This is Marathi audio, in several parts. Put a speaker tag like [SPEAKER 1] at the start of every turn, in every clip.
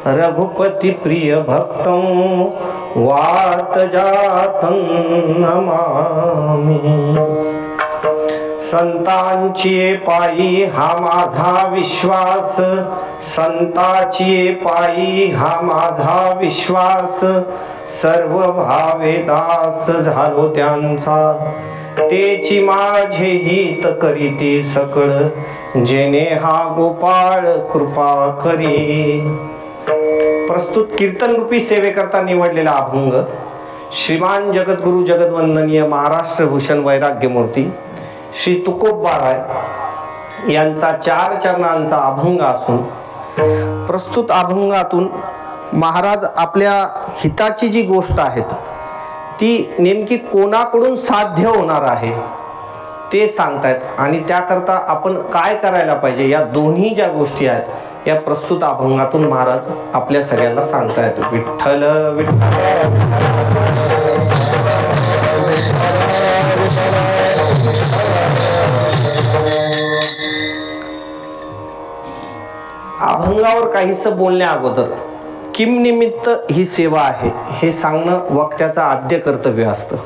[SPEAKER 1] रघुपति प्रिय भक्तं वात जातं नमामि। संतांची पायी हा माझा विश्वास, संतांची पायी हा माझा विश्वास, सर्व भावे दास झालो त्यांचा, तेची माझे हित करीती सकळ, जेने हा गोपाळ कृपा करी। प्रस्तुत कीर्तन रूपी सेवेकरता निवडलेला अभंग श्रीमान जगद्गुरु जगद्वंदनीय महाराष्ट्र भूषण वैराग्यमूर्ती श्री तुकोबाराय यांचा 4 चरणांचा अभंग असून, प्रस्तुत अभंगातून महाराज आपल्या हिताची जी गोष्ट आहेत ती नेमकी कोणाकडून साध्य होणार आहे ते सांगतायत आणि त्याकरता आपण काय करायला पाहिजे, या दोन्ही ज्या गोष्टी आहेत या प्रस्तुत अभंगातून महाराज आपल्या सगळ्यांना सांगतायत। विठ्ठल विठ्ठल अभंगावर काहीसं बोलण्या अगोदर किम निमित्त ही सेवा आहे हे सांगणं वक्त्याचं आद्य कर्तव्य असतं।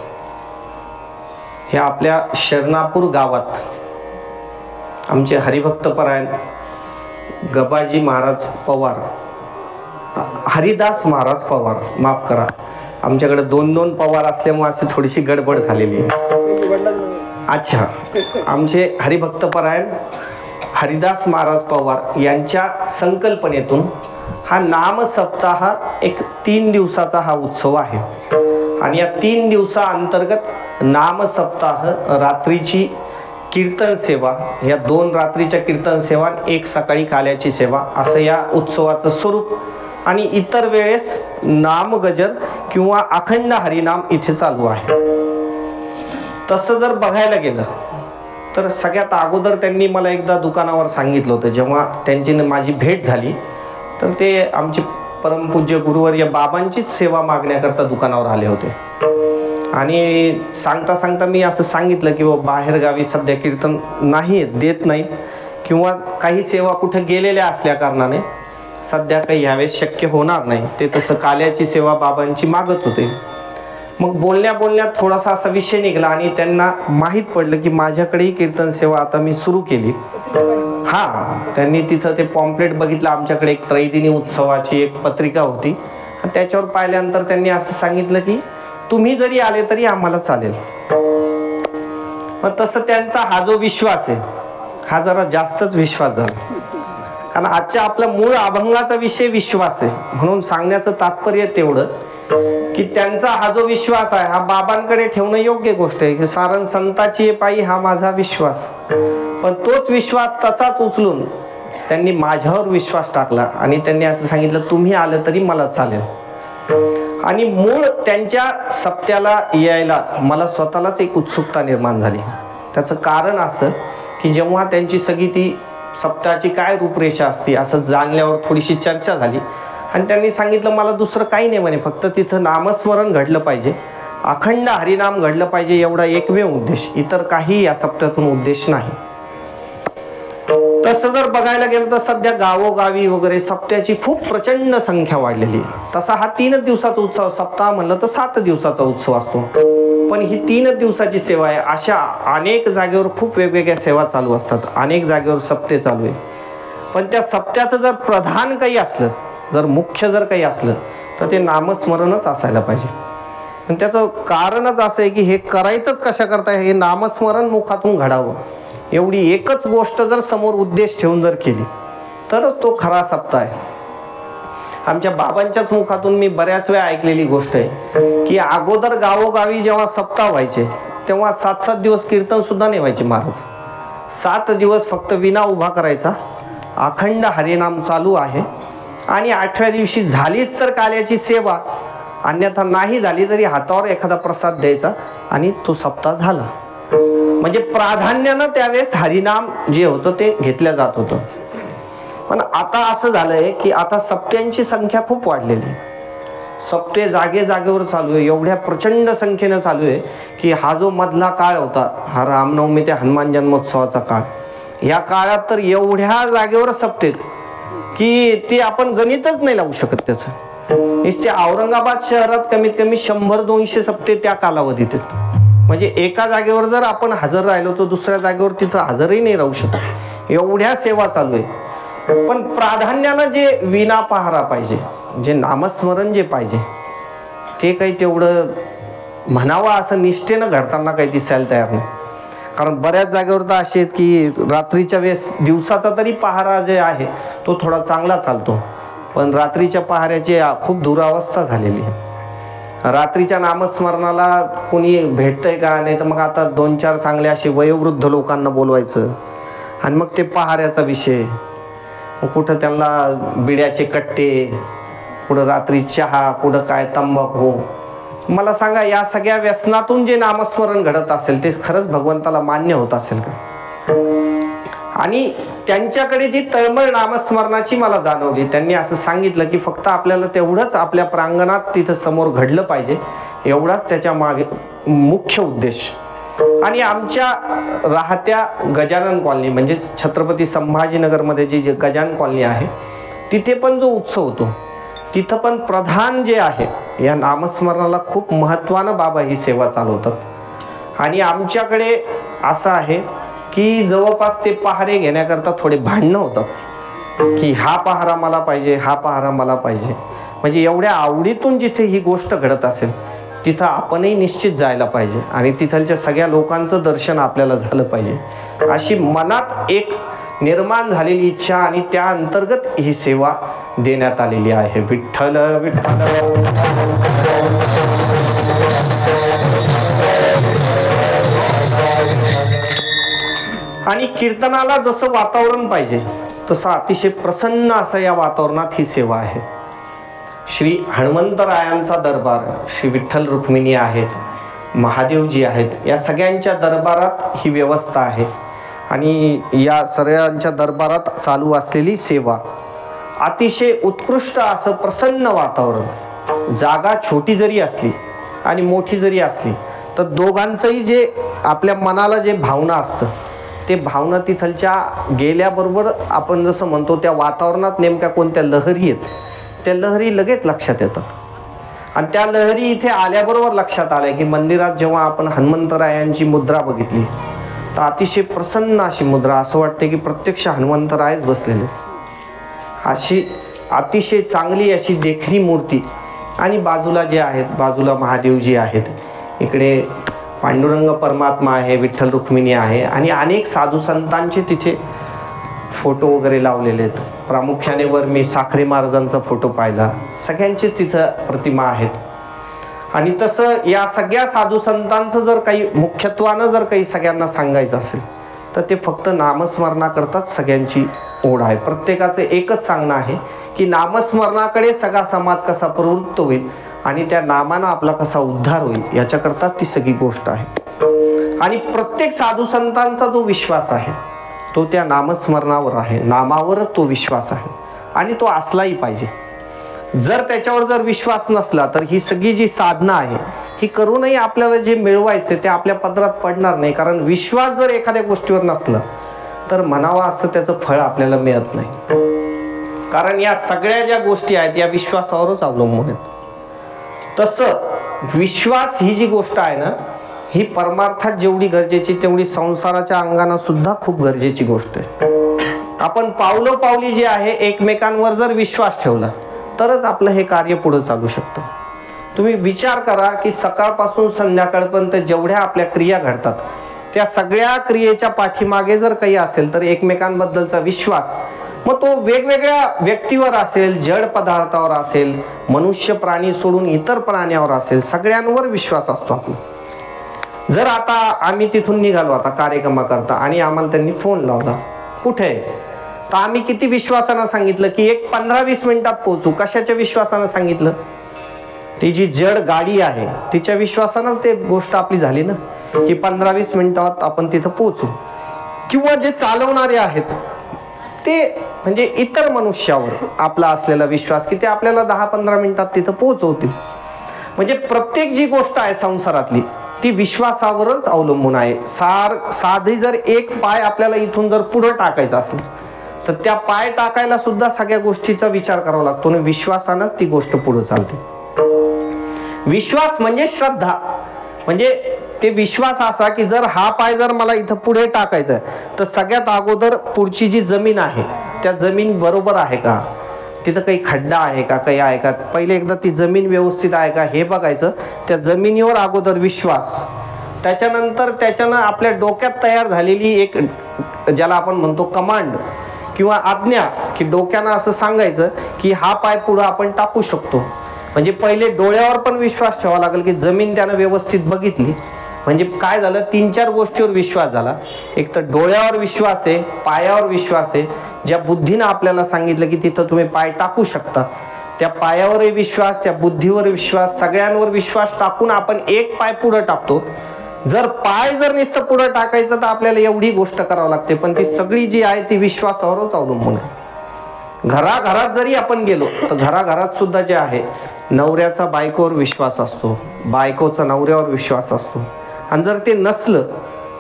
[SPEAKER 1] हे आपल्या शरणापूर गावात आमचे हरिभक्तपरायण गबाजी महाराज पवार, हरिदास महाराज पवार, माफ करा आमच्याकडे 2 पवार असल्यामुळे अशी थोडीशी गडबड झालेली आहे। अच्छा, आमचे हरिभक्तपरायण हरिदास महाराज पवार यांच्या संकल्पनेतून हा नाम सप्ताह एक 3 दिवसाचा हा उत्सव आहे आणि या 3 दिवसाअंतर्गत नाम सप्ताह, रात्रीची कीर्तन सेवा, या 2 रात्रीच्या कीर्तन सेवा, 1 सकाळी काल्याची सेवा, असं या उत्सवाचं स्वरूप। आणि इतर वेळेस नामगजर किंवा अखंड हरिनाम इथे चालू आहे। तसं जर बघायला गेलं तर सगळ्यात अगोदर त्यांनी मला एकदा दुकानावर सांगितलं होतं, जेव्हा त्यांची माझी भेट झाली तर ते आमचे परमपूज्य गुरुवर्य बाबांचीच सेवा मागण्याकरता दुकानावर आले होते आणि सांगता सांगता मी असं सांगितलं की बाहेर गावी सध्या कीर्तन नाही देत नाहीत किंवा काही सेवा कुठे गेलेल्या असल्या कारणाने सध्या काही यावेळेस शक्य होणार नाही, ते तसं काल्याची सेवा बाबांची मागत होते। मग बोलण्यात थोडासा असा विषय निघाला आणि त्यांना माहीत पडलं की माझ्याकडेही कीर्तन सेवा आता मी सुरू केली। त्यांनी तिथं ते पॉम्पलेट बघितलं, आमच्याकडे एक त्रैदिनी उत्सवाची एक पत्रिका होती, त्याच्यावर पाहिल्यानंतर त्यांनी असं सांगितलं की तुम्ही जरी आले तरी आम्हाला चालेल। मग तसं त्यांचा हा जो विश्वास आहे हा जरा जास्तच विश्वास झाला, कारण आजच्या आपला मूळ अभंगाचा विषय विश्वास आहे, म्हणून सांगण्याचं तात्पर्य तेवढं की त्यांचा हा जो विश्वास आहे हा बाबांकडे ठेवणं योग्य गोष्ट आहे। सारण संताची पायी हा माझा विश्वास, पण तोच विश्वास तसाच उचलून त्यांनी माझ्यावर विश्वास टाकला आणि त्यांनी असं सांगितलं तुम्ही आलं तरी मला चालेल। आणि मूळ त्यांच्या सप्त्याला यायला मला स्वतःलाच एक उत्सुकता निर्माण झाली। त्याचं कारण असं की जेव्हा त्यांची सगळी ती सप्त्याची काय रूपरेषा असते असं जाणल्यावर थोडीशी चर्चा झाली आणि त्यांनी सांगितलं मला दुसरं काही नाही म्हणे, फक्त तिथं नामस्मरण घडलं पाहिजे, अखंड हरिनाम घडलं पाहिजे, एवढा एकमेव उद्देश, इतर काही या सप्त्यातून उद्देश नाही। तसं जर बघायला गेलं तर सध्या गावोगावी वगैरे सप्त्याची खूप प्रचंड संख्या वाढलेली आहे। तसा हा 3 दिवसाचा उत्सव, सप्ताह म्हणलं तर 7 दिवसाचा उत्सव असतो, पण ही 3 दिवसाची सेवा आहे। अशा अनेक जागेवर खूप वेगवेगळ्या सेवा चालू असतात, अनेक जागेवर सप्ते चालू आहे, पण त्या सप्त्याचं जर प्रधान काही असलं, जर मुख्य जर काही असलं तर ते नामस्मरणच असायला पाहिजे। पण त्याचं कारणच असं आहे की हे करायचंच कशा करता, हे नामस्मरण मुखातून घडावं, एवढी एकच गोष्ट जर समोर उद्देश ठेवून जर केली तरच तो खरा सप्ताह आहे। आमच्या बाबांच्याच मुखातून मी बऱ्याच वेळा ऐकलेली गोष्ट आहे की अगोदर गावोगावी जेव्हा सप्ताह व्हायचे तेव्हा 7-7 दिवस कीर्तन सुद्धा नाही व्हायचे महाराज। 7 दिवस फक्त विना उभा करायचा, अखंड हरिनाम चालू आहे आणि 8व्या दिवशी झालीच तर काल्याची सेवा, अन्यथा नाही झाली तरी हातावर एखादा प्रसाद द्यायचा आणि तो सप्ताह झाला। म्हणजे प्राधान्यानं त्यावेळेस हरिनाम जे होतं ते घेतलं जात होतं। पण आता असं झालंय की आता सप्त्यांची संख्या खूप वाढलेली, सप्ते जागेवर चालू आहे, एवढ्या प्रचंड संख्येनं चालू आहे की हा जो मधला काळ होता, हा रामनवमी ते हनुमान जन्मोत्सवाचा काळ, या काळात तर एवढ्या जागेवर सप्ते की ते आपण गणितच नाही लावू शकत त्याचं. ते औरंगाबाद शहरात कमीत कमी 100-200 सप्ते त्या कालावधीत आहेत. म्हणजे एका जागेवर जर आपण हजर राहिलो तर दुसऱ्या जागेवर तिचं हजरही नाही राहू शकत, एवढ्या सेवा चालू आहे. पण प्राधान्यानं जे विना पहारा पाहिजे, जे नामस्मरण जे पाहिजे, ते काही तेवढं म्हणावं असं निष्ठेनं घडताना काही दिसायला तयार नाही. कारण बऱ्याच जागेवर तर असे आहेत की रात्रीच्या वेळेस, दिवसाचा तरी पहारा जे आहे तो थोडा चांगला चालतो, पण रात्रीच्या पहाऱ्याची खूप दुरावस्था झालेली आहे. रात्रीच्या नामस्मरणाला कोणी भेटतंय का? नाही तर मग आता 2-4 चांगले असे वयोवृद्ध लोकांना बोलवायचं आणि मग ते पहाऱ्याचा विषय, कुठं त्यांना बिड्याचे कट्टे, कुठं रात्री चहा, कुठं काय तंबाखू. मला सांगा, या सगळ्या व्यसनातून जे नामस्मरण घडत असेल ते खरंच भगवंताला मान्य होत असेल का? आणि त्यांच्याकडे जी तळमळ नामस्मरणाची मला जाणवली, त्यांनी असं सांगितलं की फक्त आपल्याला तेवढंच आपल्या प्रांगणात तिथं समोर घडलं पाहिजे, एवढाच त्याच्या मागे मुख्य उद्देश. आणि आमच्या राहत्या गजानन कॉलनी, म्हणजे छत्रपती संभाजीनगरमध्ये जी गजानन कॉलनी आहे, तिथे पण जो उत्सव होतो, तिथं पण प्रधान जे आहे या नामस्मरणाला खूप महत्त्वानं बाबा ही सेवा चालवतात. आणि आमच्याकडे असं आहे की जवळपास ते पहारे घेण्याकरता थोडे भांडणं होतात की हा पहारा मला पाहिजे, हा पहारा मला पाहिजे. म्हणजे एवढ्या आवडीतून जिथे ही गोष्ट घडत असेल तिथं आपणही निश्चित जायला पाहिजे आणि तिथलच्या सगळ्या लोकांचं दर्शन आपल्याला झालं पाहिजे, अशी मनात एक निर्माण झालेली इच्छा आणि त्या अंतर्गत ही सेवा देण्यात आलेली आहे. विठ्ठल विठ्ठल. आणि कीर्तनाला जसं वातावरण पाहिजे तसं अतिशय प्रसन्न असं या वातावरणात ही सेवा आहे. श्री हनुमंतरायांचा दरबार, श्री विठ्ठल रुक्मिणी आहेत, महादेवजी आहेत, या सगळ्यांच्या दरबारात ही व्यवस्था आहे. आणि या सगळ्यांच्या दरबारात चालू असलेली सेवा, अतिशय उत्कृष्ट असं प्रसन्न वातावरण. जागा छोटी जरी असली आणि मोठी जरी असली तर दोघांचंही जे आपल्या मनाला जे भावना असतं ते भावना तिथलच्या गेल्याबरोबर आपण जसं म्हणतो त्या वातावरणात नेमक्या कोणत्या लहरी आहेत त्या लहरी लगेच लक्षात येतात. आणि त्या लहरी इथे आल्याबरोबर लक्षात आलं की मंदिरात जेव्हा आपण हनुमंतरायांची मुद्रा बघितली तर अतिशय प्रसन्न अशी मुद्रा, असं वाटते की प्रत्यक्ष हनुमंतरायच बसलेले, अशी अतिशय चांगली अशी देखणी मूर्ती. आणि बाजूला जे आहेत, बाजूला महादेवजी आहेत, इकडे पांडुरंग परमात्मा आहे, विठ्ठल रुक्मिणी आहे आणि अनेक साधू संतांचे तिथे फोटो वगैरे लावलेले आहेत. प्रामुख्याने वर मी साखरे महाराजांचा फोटो पाहिला, सगळ्यांचेच तिथं प्रतिमा आहेत. आणि तसं या सगळ्या साधू संतांचं जर काही मुख्यत्वानं जर काही सगळ्यांना सांगायचं असेल तर ते फक्त नामस्मरणाकरताच सगळ्यांची ओढ आहे. प्रत्येकाचं एकच सांगणं आहे की नामस्मरणाकडे सगळा समाज कसा प्रवृत्त होईल आणि त्या नामानं आपला कसा उद्धार होईल याच्याकरता ती सगळी गोष्ट आहे. आणि प्रत्येक साधू संतांचा जो विश्वास आहे तो त्या नामस्मरणावर आहे, नामावरच तो विश्वास आहे आणि तो असलाही पाहिजे. जर त्याच्यावर जर विश्वास नसला तर ही सगळी जी साधना आहे ही करूनही आपल्याला जे मिळवायचे ते आपल्या पदरात पडणार नाही. कारण विश्वास जर एखाद्या गोष्टीवर नसला तर म्हणावा असं त्याचं फळ आपल्याला मिळत नाही. कारण या सगळ्या ज्या गोष्टी आहेत या विश्वासावरच अवलंबून आहेत. तसं विश्वास ही जी गोष्ट आहे ना, ही परमार्थात जेवढी गरजेची तेवढी संसाराच्या अंगानं सुद्धा खूप गरजेची गोष्ट आहे. आपण पावलोपावली जे आहे एकमेकांवर जर विश्वास ठेवला तरच आपलं हे कार्य पुढे चालू शकतं. तुम्ही विचार करा की सकाळपासून संध्याकाळपर्यंत जेवढ्या आपल्या क्रिया घडतात त्या सगळ्या क्रियेच्या पाठीमागे जर काही असेल तर एकमेकांबद्दलचा विश्वास, मग तो वेगवेगळ्या व्यक्तीवर असेल, जड पदार्थावर असेल, मनुष्य प्राणी सोडून इतर प्राण्यावर असेल, सगळ्यांवर विश्वास असतो आपला. जर आता आम्ही तिथून निघालो आता कार्यक्रमाकरता आणि आम्हाला त्यांनी फोन लावला कुठे आहे, तर आम्ही किती विश्वासानं सांगितलं की एक 15-20 मिनिटात पोहोचू. कशाच्या विश्वासानं सांगितलं? ती जी जड गाडी आहे तिच्या विश्वासानंच ते गोष्ट आपली झाली ना, की 15-20 मिनिटात आपण तिथं पोहोचू. किंवा जे चालवणारे आहेत ते म्हणजे इतर मनुष्यावर आपला असलेला विश्वास की ते आपल्याला 10-15 मिनिटात तिथं पोहोचवतील. म्हणजे प्रत्येक जी गोष्ट आहे संसारातली ती विश्वासावरच अवलंबून आहे. साधी जर एक पाय आपल्याला इथून जर पुढे टाकायचा असेल तर त्या पाय टाकायला सुद्धा सगळ्या गोष्टीचा विचार करावा लागतो आणि विश्वासानं ती गोष्ट पुढे चालते. विश्वास म्हणजे श्रद्धा. म्हणजे ते विश्वास असा की जर हा पाय जर मला इथं पुढे टाकायचा आहे तर सगळ्यात अगोदर पुढची जी जमीन आहे त्या जमीन बरोबर आहे का, तिथं काही खड्डा आहे का, काही आहे का, पहिले एकदा ती जमीन व्यवस्थित आहे का हे बघायचं. त्या जमिनीवर अगोदर विश्वास, त्याच्यानंतर त्याच्यानं आपल्या डोक्यात तयार झालेली एक ज्याला आपण म्हणतो कमांड किंवा आज्ञा, की डोक्यानं असं सांगायचं की हा पाय पुढं आपण टाकू शकतो. म्हणजे पहिले डोळ्यावर पण विश्वास ठेवावा लागेल की जमीन त्यानं व्यवस्थित बघितली. म्हणजे काय झालं, 3-4 गोष्टीवर विश्वास झाला. एक तर डोळ्यावर विश्वास आहे, पायावर विश्वास आहे, ज्या बुद्धीनं आपल्याला सांगितलं की तिथं तुम्ही पाय टाकू शकता त्या पायावरही विश्वास, त्या बुद्धीवर विश्वास, सगळ्यांवर विश्वास टाकून आपण एक पाय पुढं टाकतो. जर पाय जर नुसतं पुढं टाकायचं तर आपल्याला एवढी गोष्ट करावी लागते, पण ती सगळी जी आहे ती विश्वासावरच अवलंबून आहे. घराघरात जरी आपण गेलो तर घराघरात सुद्धा जे आहे नवऱ्याचा बायकोवर विश्वास असतो, बायकोचा नवऱ्यावर विश्वास असतो, आणि जर ते नसलं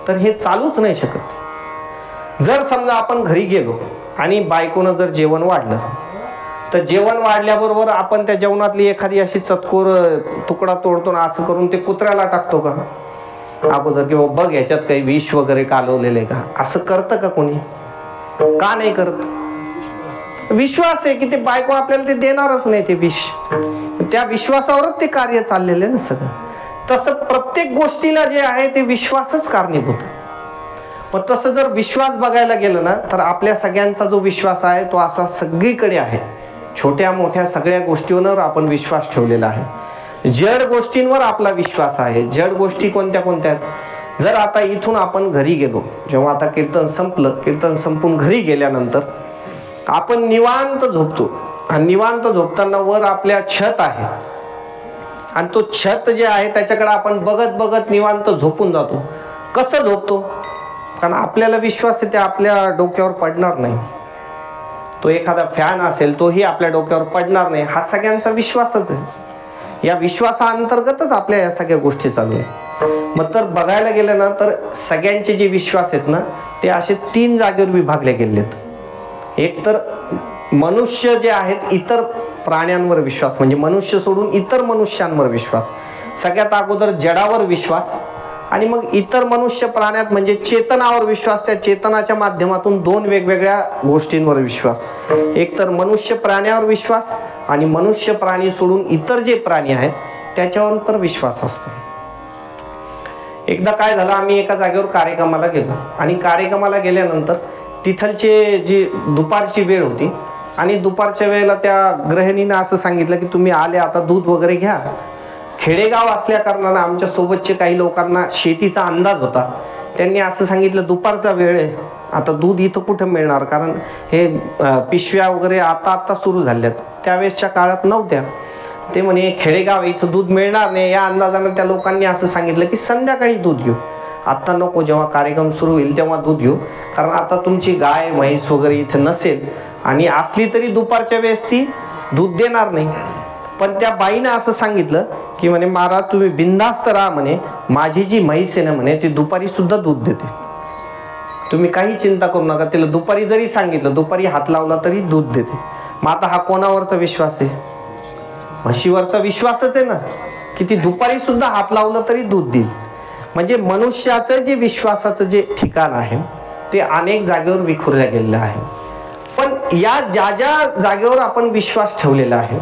[SPEAKER 1] तर हे चालूच नाही शकत. जर समजा आपण घरी गेलो आणि बायकोनं जर जेवण वाढलं तर जेवण वाढल्याबरोबर आपण त्या जेवणातली एखादी अशी चतकोर तुकडा तोडतो ना, असं करून ते कुत्र्याला टाकतो का अगोदर, किंवा बघ याच्यात काही विष वगैरे कालवलेले का, असं करतं का कोणी? का नाही करत? विश्वास आहे की ते बायको आपल्याला ते देणारच नाही ते विष. त्या विश्वासावरच ते कार्य चाललेलं ना सगळं. तसं प्रत्येक गोष्टीला जे आहे ते विश्वासच कारणीभूत. मग तसं जर विश्वास बघायला गेलं ना तर आपल्या सगळ्यांचा जो विश्वास आहे तो असा सगळीकडे आहे. छोट्या मोठ्या सगळ्या गोष्टींवर आपण विश्वास ठेवलेला आहे. जड गोष्टींवर आपला विश्वास आहे. जड गोष्टी कोणत्या कोणत्या आहेत? जर आता इथून आपण घरी गेलो, जेव्हा आता कीर्तन संपलं, कीर्तन संपून घरी गेल्यानंतर आपण निवांत झोपतो, आणि निवांत झोपताना वर आपल्या छत आहे, आणि तो छत जे आहे त्याच्याकडे आपण बघत बघत निवांत झोपून जातो. कसं झोपतो? कारण आपल्याला विश्वास आहे ते आपल्या डोक्यावर पडणार नाही. तो एखादा फॅन असेल तोही आपल्या डोक्यावर पडणार नाही, हा सगळ्यांचा विश्वासच आहे. या विश्वासाअंतर्गतच आपल्या या सगळ्या गोष्टी चालू आहे. मग तर बघायला गेलं ना तर सगळ्यांचे जे विश्वास आहेत ना ते असे 3 जागेवर विभागले गेलेत. एक तर मनुष्य जे आहेत इतर प्राण्यांवर विश्वास, म्हणजे मनुष्य सोडून इतर मनुष्यांवर विश्वास. सगळ्यात अगोदर जडावर विश्वास, आणि मग इतर मनुष्य प्राण्यात म्हणजे चेतनावर विश्वास. त्या चेतनाच्या माध्यमातून 2 वेगवेगळ्या गोष्टींवर विश्वास. एक तर मनुष्य प्राण्यावर विश्वास, आणि मनुष्य प्राणी सोडून इतर जे प्राणी आहेत त्याच्यावर तर विश्वास असतो. एकदा काय झालं, आम्ही एका जागेवर कार्यक्रमाला गेलो, आणि कार्यक्रमाला गेल्यानंतर तिथलचे जी दुपारची वेळ होती, आणि दुपारच्या वेळेला त्या गृहिणीनं असं सांगितलं की तुम्ही आले आता दूध वगैरे घ्या. खेडेगाव असल्या कारणानं आमच्या सोबतचे काही लोकांना शेतीचा अंदाज होता. त्यांनी असं सांगितलं दुपारचा वेळ आहे, आता दूध इथं कुठं मिळणार, कारण हे पिशव्या वगैरे आता सुरू झाल्यात, त्यावेळेसच्या काळात नव्हत्या. ते म्हणे खेडेगाव इथं दूध मिळणार नाही. या अंदाजानं त्या लोकांनी असं सांगितलं की संध्याकाळी दूध घेऊ, आत्ता नको, जेव्हा कार्यक्रम सुरू होईल तेव्हा दूध घेऊ, कारण आता तुमची गाय म्हैस वगैरे इथं नसेल, आणि असली तरी दुपारच्या वेळेस ती दूध देणार नाही. पण त्या बाईनं असं सांगितलं की म्हणे महाराज तुम्ही बिनधास्त राहा म्हणे, माझी जी म्हैस आहे ना म्हणे ती दुपारी सुद्धा दूध देते, तुम्ही काही चिंता करू नका. तिला दुपारी जरी सांगितलं, दुपारी हात लावला तरी दूध देते. मग आता हा कोणावरचा विश्वास आहे? म्हशीवरचा विश्वासच आहे ना, की ती दुपारी सुद्धा हात लावलं तरी दूध देईल. म्हणजे मनुष्याचं जे विश्वासाचं जे ठिकाण आहे ते अनेक जागेवर विखुरल्या गेलेलं आहे. पण या ज्या ज्या जागेवर आपण विश्वास ठेवलेला आहे,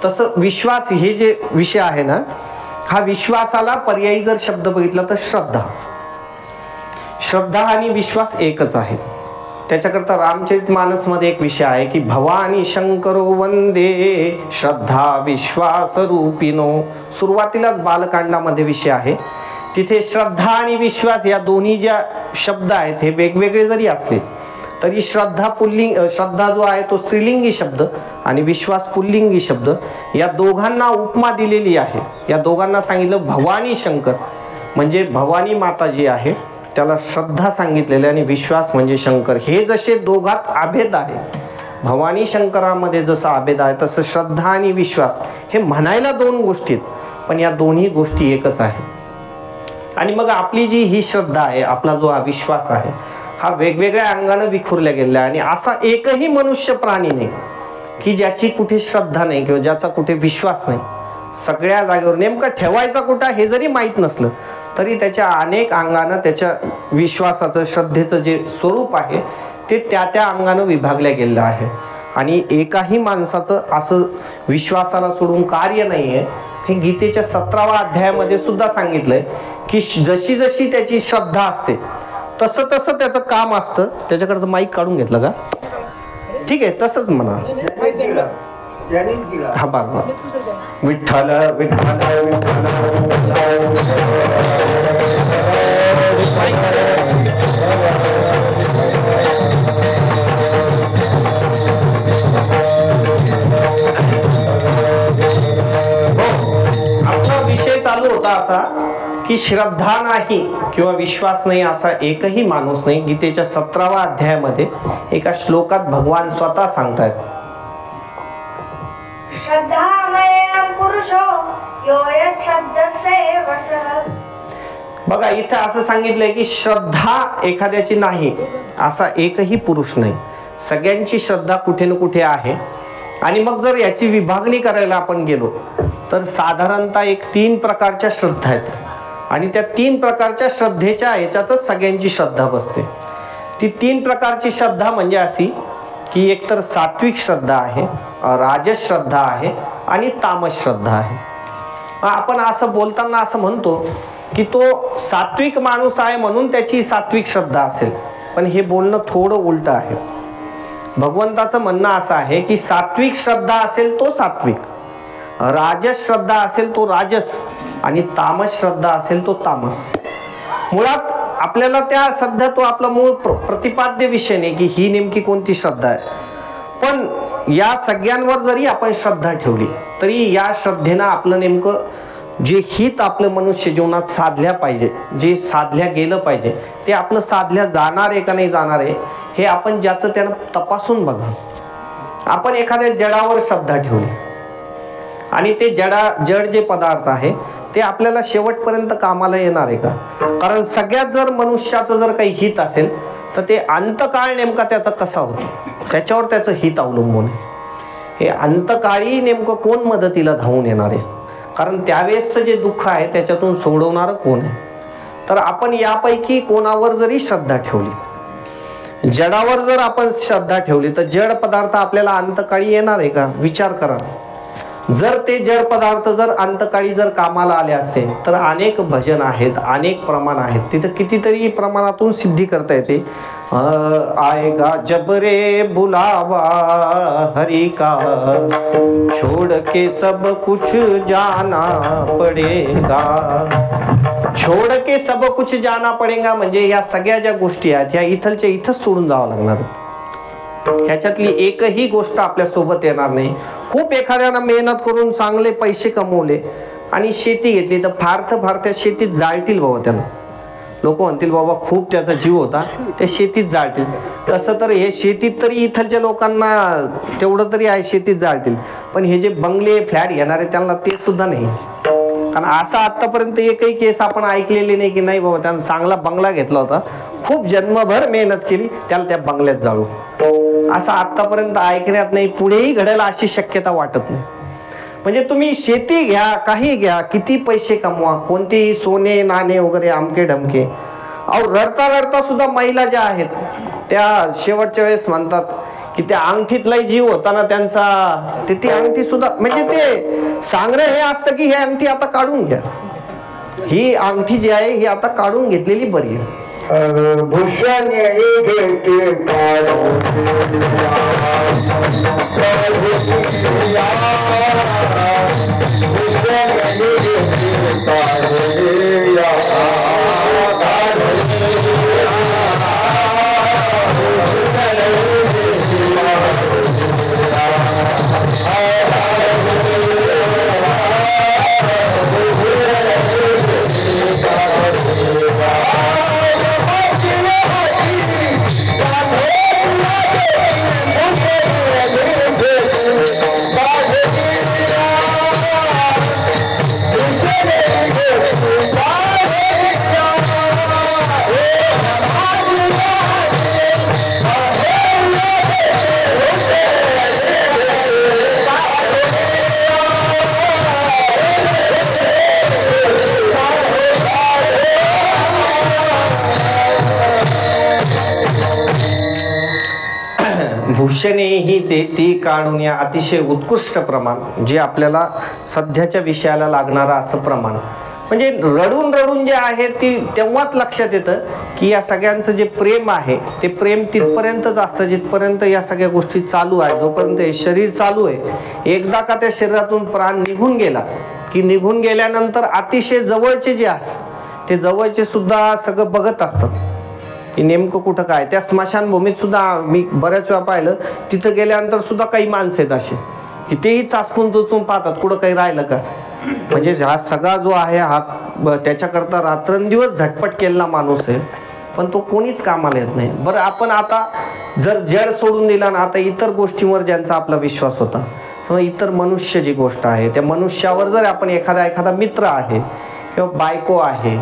[SPEAKER 1] तसं विश्वास हे जे विषय आहे ना, हा विश्वासाला पर्यायी जर शब्द बघितला तर श्रद्धा. श्रद्धा आणि विश्वास एकच आहे. त्याच्याकरता रामचरितमानसमध्ये एक विषय आहे की भवानी शंकरो वंदे श्रद्धा विश्वास रूपिनो. सुरुवातीलाच बालकांडामध्ये विषय आहे, तिथे श्रद्धा आणि विश्वास या दोन्ही ज्या शब्द आहेत हे वेगवेगळे जरी असले तरी श्रद्धा श्रद्धा जो आहे तो स्त्रीलिंगी शब्द आणि विश्वास पुल्लिंगी शब्द, या दोघांना उपमा दिलेली आहे. या दोघांना सांगितलं भवानी शंकर, म्हणजे भवानी माता जी आहे त्याला श्रद्धा सांगितलेली, आणि विश्वास म्हणजे शंकर. हे जसे दोघात अभेद आहे, भवानी शंकरामध्ये जसं अभेद आहे तसं श्रद्धा आणि विश्वास हे म्हणायला 2 गोष्टी आहेत, पण या दोन्ही गोष्टी एकच आहे. आणि मग आपली जी ही श्रद्धा आहे, आपला जो हा विश्वास आहे, हा वेगवेगळ्या अंगाने विखुरला गेलेला आहे. आणि असा एकही मनुष्य प्राणी नाही की ज्याची कुठे श्रद्धा नाही किंवा ज्याचा कुठे विश्वास नाही. सगळ्या जागेवर नेमकं ठेवायचा कुठं हे जरी माहीत नसलं तरी त्याच्या अनेक अंगानं त्याच्या विश्वासाचं श्रद्धेचं जे स्वरूप आहे ते त्या अंगानं विभागल्या गेलेलं आहे. आणि एकाही माणसाचं असं विश्वासाला सोडून कार्य नाही आहे. हे गीतेच्या 17व्या अध्यायामध्ये सुद्धा सांगितलंय की जशी जशी त्याची श्रद्धा असते तसं तसं त्याचं काम असतं. त्याच्याकडचं माईक काढून घेतलं का? ठीक आहे, तसंच म्हणा. हा बरोबर. विठ्ठल विठ्ठल आपला विषय चालू होता असा की श्रद्धा नाही किंवा विश्वास नाही असा एकही माणूस नाही. गीतेच्या 17व्या अध्यायामध्ये एका श्लोकात भगवान स्वतः सांगतायत,
[SPEAKER 2] श्रद्धामयं पुरुषो यो यच्छ्रद्धस्येवसः.
[SPEAKER 1] बघा इथं असं सांगितलंय की श्रद्धा एखाद्याची नाही असा एकही पुरुष नाही. सगळ्यांची श्रद्धा कुठे ना कुठे आहे. आणि मग जर याची विभागणी करायला आपण गेलो तर साधारणतः एक 3 प्रकारच्या श्रद्धा आहेत. आणि त्या 3 प्रकारच्या श्रद्धेच्या ह्याच्यातच सगळ्यांची श्रद्धा बसते. ती 3 प्रकारची श्रद्धा म्हणजे अशी की एकतर सात्विक श्रद्धा आहे, राजस श्रद्धा आहे आणि तामस श्रद्धा आहे. आपण असं बोलताना असं म्हणतो की तो सात्विक माणूस आहे म्हणून त्याची सात्विक श्रद्धा असेल, पण हे बोलणं थोडं उलट आहे. भगवंताचं म्हणणं असं आहे की सात्विक श्रद्धा असेल तो सात्विक, राजस श्रद्धा असेल तो राजस आणि तामस श्रद्धा असेल तो तामस. मुळात आपल्याला त्या सध्या तो आपला मूळ प्रतिपाद्य विषय नाही की ही नेमकी कोणती श्रद्धा आहे. पण या सगळ्यांवर जरी आपण श्रद्धा ठेवली तरी या श्रद्धेनं आपलं नेमकं जे हित आपलं मनुष्य जीवनात साधल्या पाहिजे, जे साधल्या गेलं पाहिजे ते आपलं साधल्या जाणार आहे का नाही जाणार आहे हे आपण ज्याचं त्यानं तपासून बघा. आपण एखाद्या जडावर श्रद्धा ठेवली आणि ते जड जे पदार्थ आहे ते आपल्याला शेवटपर्यंत कामाला येणार आहे का? कारण सगळ्यात जर मनुष्याचं जर काही हित असेल तर ते अंतकाळ नेमका त्याचा कसा होतो त्याच्यावर त्याचं हित अवलंबून आहे. हे अंतकाळी नेमकं कोण मदतीला धावून येणार आहे, कारण त्यावेळेसचं जे दुःख आहे त्याच्यातून सोडवणारं कोण आहे. तर आपण यापैकी कोणावर जरी श्रद्धा ठेवली, जडावर जर आपण श्रद्धा ठेवली तर जड पदार्थ आपल्याला अंतकाळी येणार आहे का? विचार करा. जर ते जड पदार्थ जर अंतकाळी जर कामाला आले असते तर अनेक भजन आहेत, अनेक प्रमाण आहेत, तिथं कितीतरी प्रमाणातून सिद्धी करता येते. आएगा जब रे बुलावा हरि का, छोड़ के सब कुछ जाना पडेगा. छोड़ के सब कुछ जाना पडेगा म्हणजे या सगळ्या ज्या गोष्टी आहेत ह्या इथलच्या इथंच सोडून जावं लागणार. ह्याच्यातली एकही गोष्ट आपल्या सोबत येणार नाही. खूप एखाद्यानं मेहनत करून चांगले पैसे कमवले आणि शेती घेतली तर फार त्या शेतीत जाळतील बाबा. त्यानं लोक म्हणतील बाबा खूप त्याचा जीव होता, त्या शेतीत जाळतील. तसं तर हे शेतीत तरी इथलच्या लोकांना तेवढं तरी आहे, शेतीत जाळतील. पण हे जे बंगले फ्लॅट घेणारे त्यांना ते सुद्धा नाही. कारण असं आतापर्यंत एकही केस आपण ऐकलेली नाही की नाही बाबा त्यानं चांगला बंगला घेतला होता, खूप जन्मभर मेहनत केली, त्याला त्या बंगल्यात जाळू, असं आतापर्यंत ऐकण्यात नाही. पुढेही घडेल अशी शक्यता वाटत नाही. म्हणजे तुम्ही शेती घ्या, काही घ्या, किती पैसे कमवा, कोणतेही सोने नाणे वगैरे अमके ढमके, अहो रडता रडता सुद्धा महिला ज्या आहेत त्या शेवटच्या वेळेस म्हणतात की त्या अंगठीतलाही जीव होता ना त्यांचा, ती अंगठी सुद्धा म्हणजे ते सांगणं हे असतं की ही अंगठी आता काढून घ्या. ही अंगठी जी आहे ही आता काढून घेतलेली बरी आहे.
[SPEAKER 3] भूषण
[SPEAKER 1] भूषणेही देती काढून, या अतिशय उत्कृष्ट प्रमाण जे आपल्याला सध्याच्या विषयाला लागणारं असं प्रमाण. म्हणजे रडून रडून जे आहे ती तेव्हाच लक्षात येतं की या सगळ्यांचं जे प्रेम आहे ते प्रेम तिथपर्यंतच असतं जिथपर्यंत या सगळ्या गोष्टी चालू आहे. जोपर्यंत हे शरीर चालू आहे, एकदा का त्या शरीरातून प्राण निघून गेला की निघून गेल्यानंतर अतिशय जवळचे जे आहे ते जवळचे सुद्धा सगळं बघत असतात की नेमकं कुठं काय. त्या स्मशानभूमीत सुद्धा मी बऱ्याच वेळा पाहिलं, तिथं गेल्यानंतर सुद्धा काही माणसं आहेत असे की तेही चाचपून चुचपून पाहतात कुठं काही राहिलं का. म्हणजे हा सगळा जो आहे हा त्याच्याकरता रात्रंदिवस झटपट केलेला माणूस आहे, पण तो कोणीच कामाला येत नाही. बरं, आपण आता जर जड सोडून दिला ना, आता इतर गोष्टींवर ज्यांचा आपला विश्वास होता, समजा इतर मनुष्य जी गोष्ट आहे त्या मनुष्यावर जर आपण एखादा मित्र आहे किंवा बायको आहे,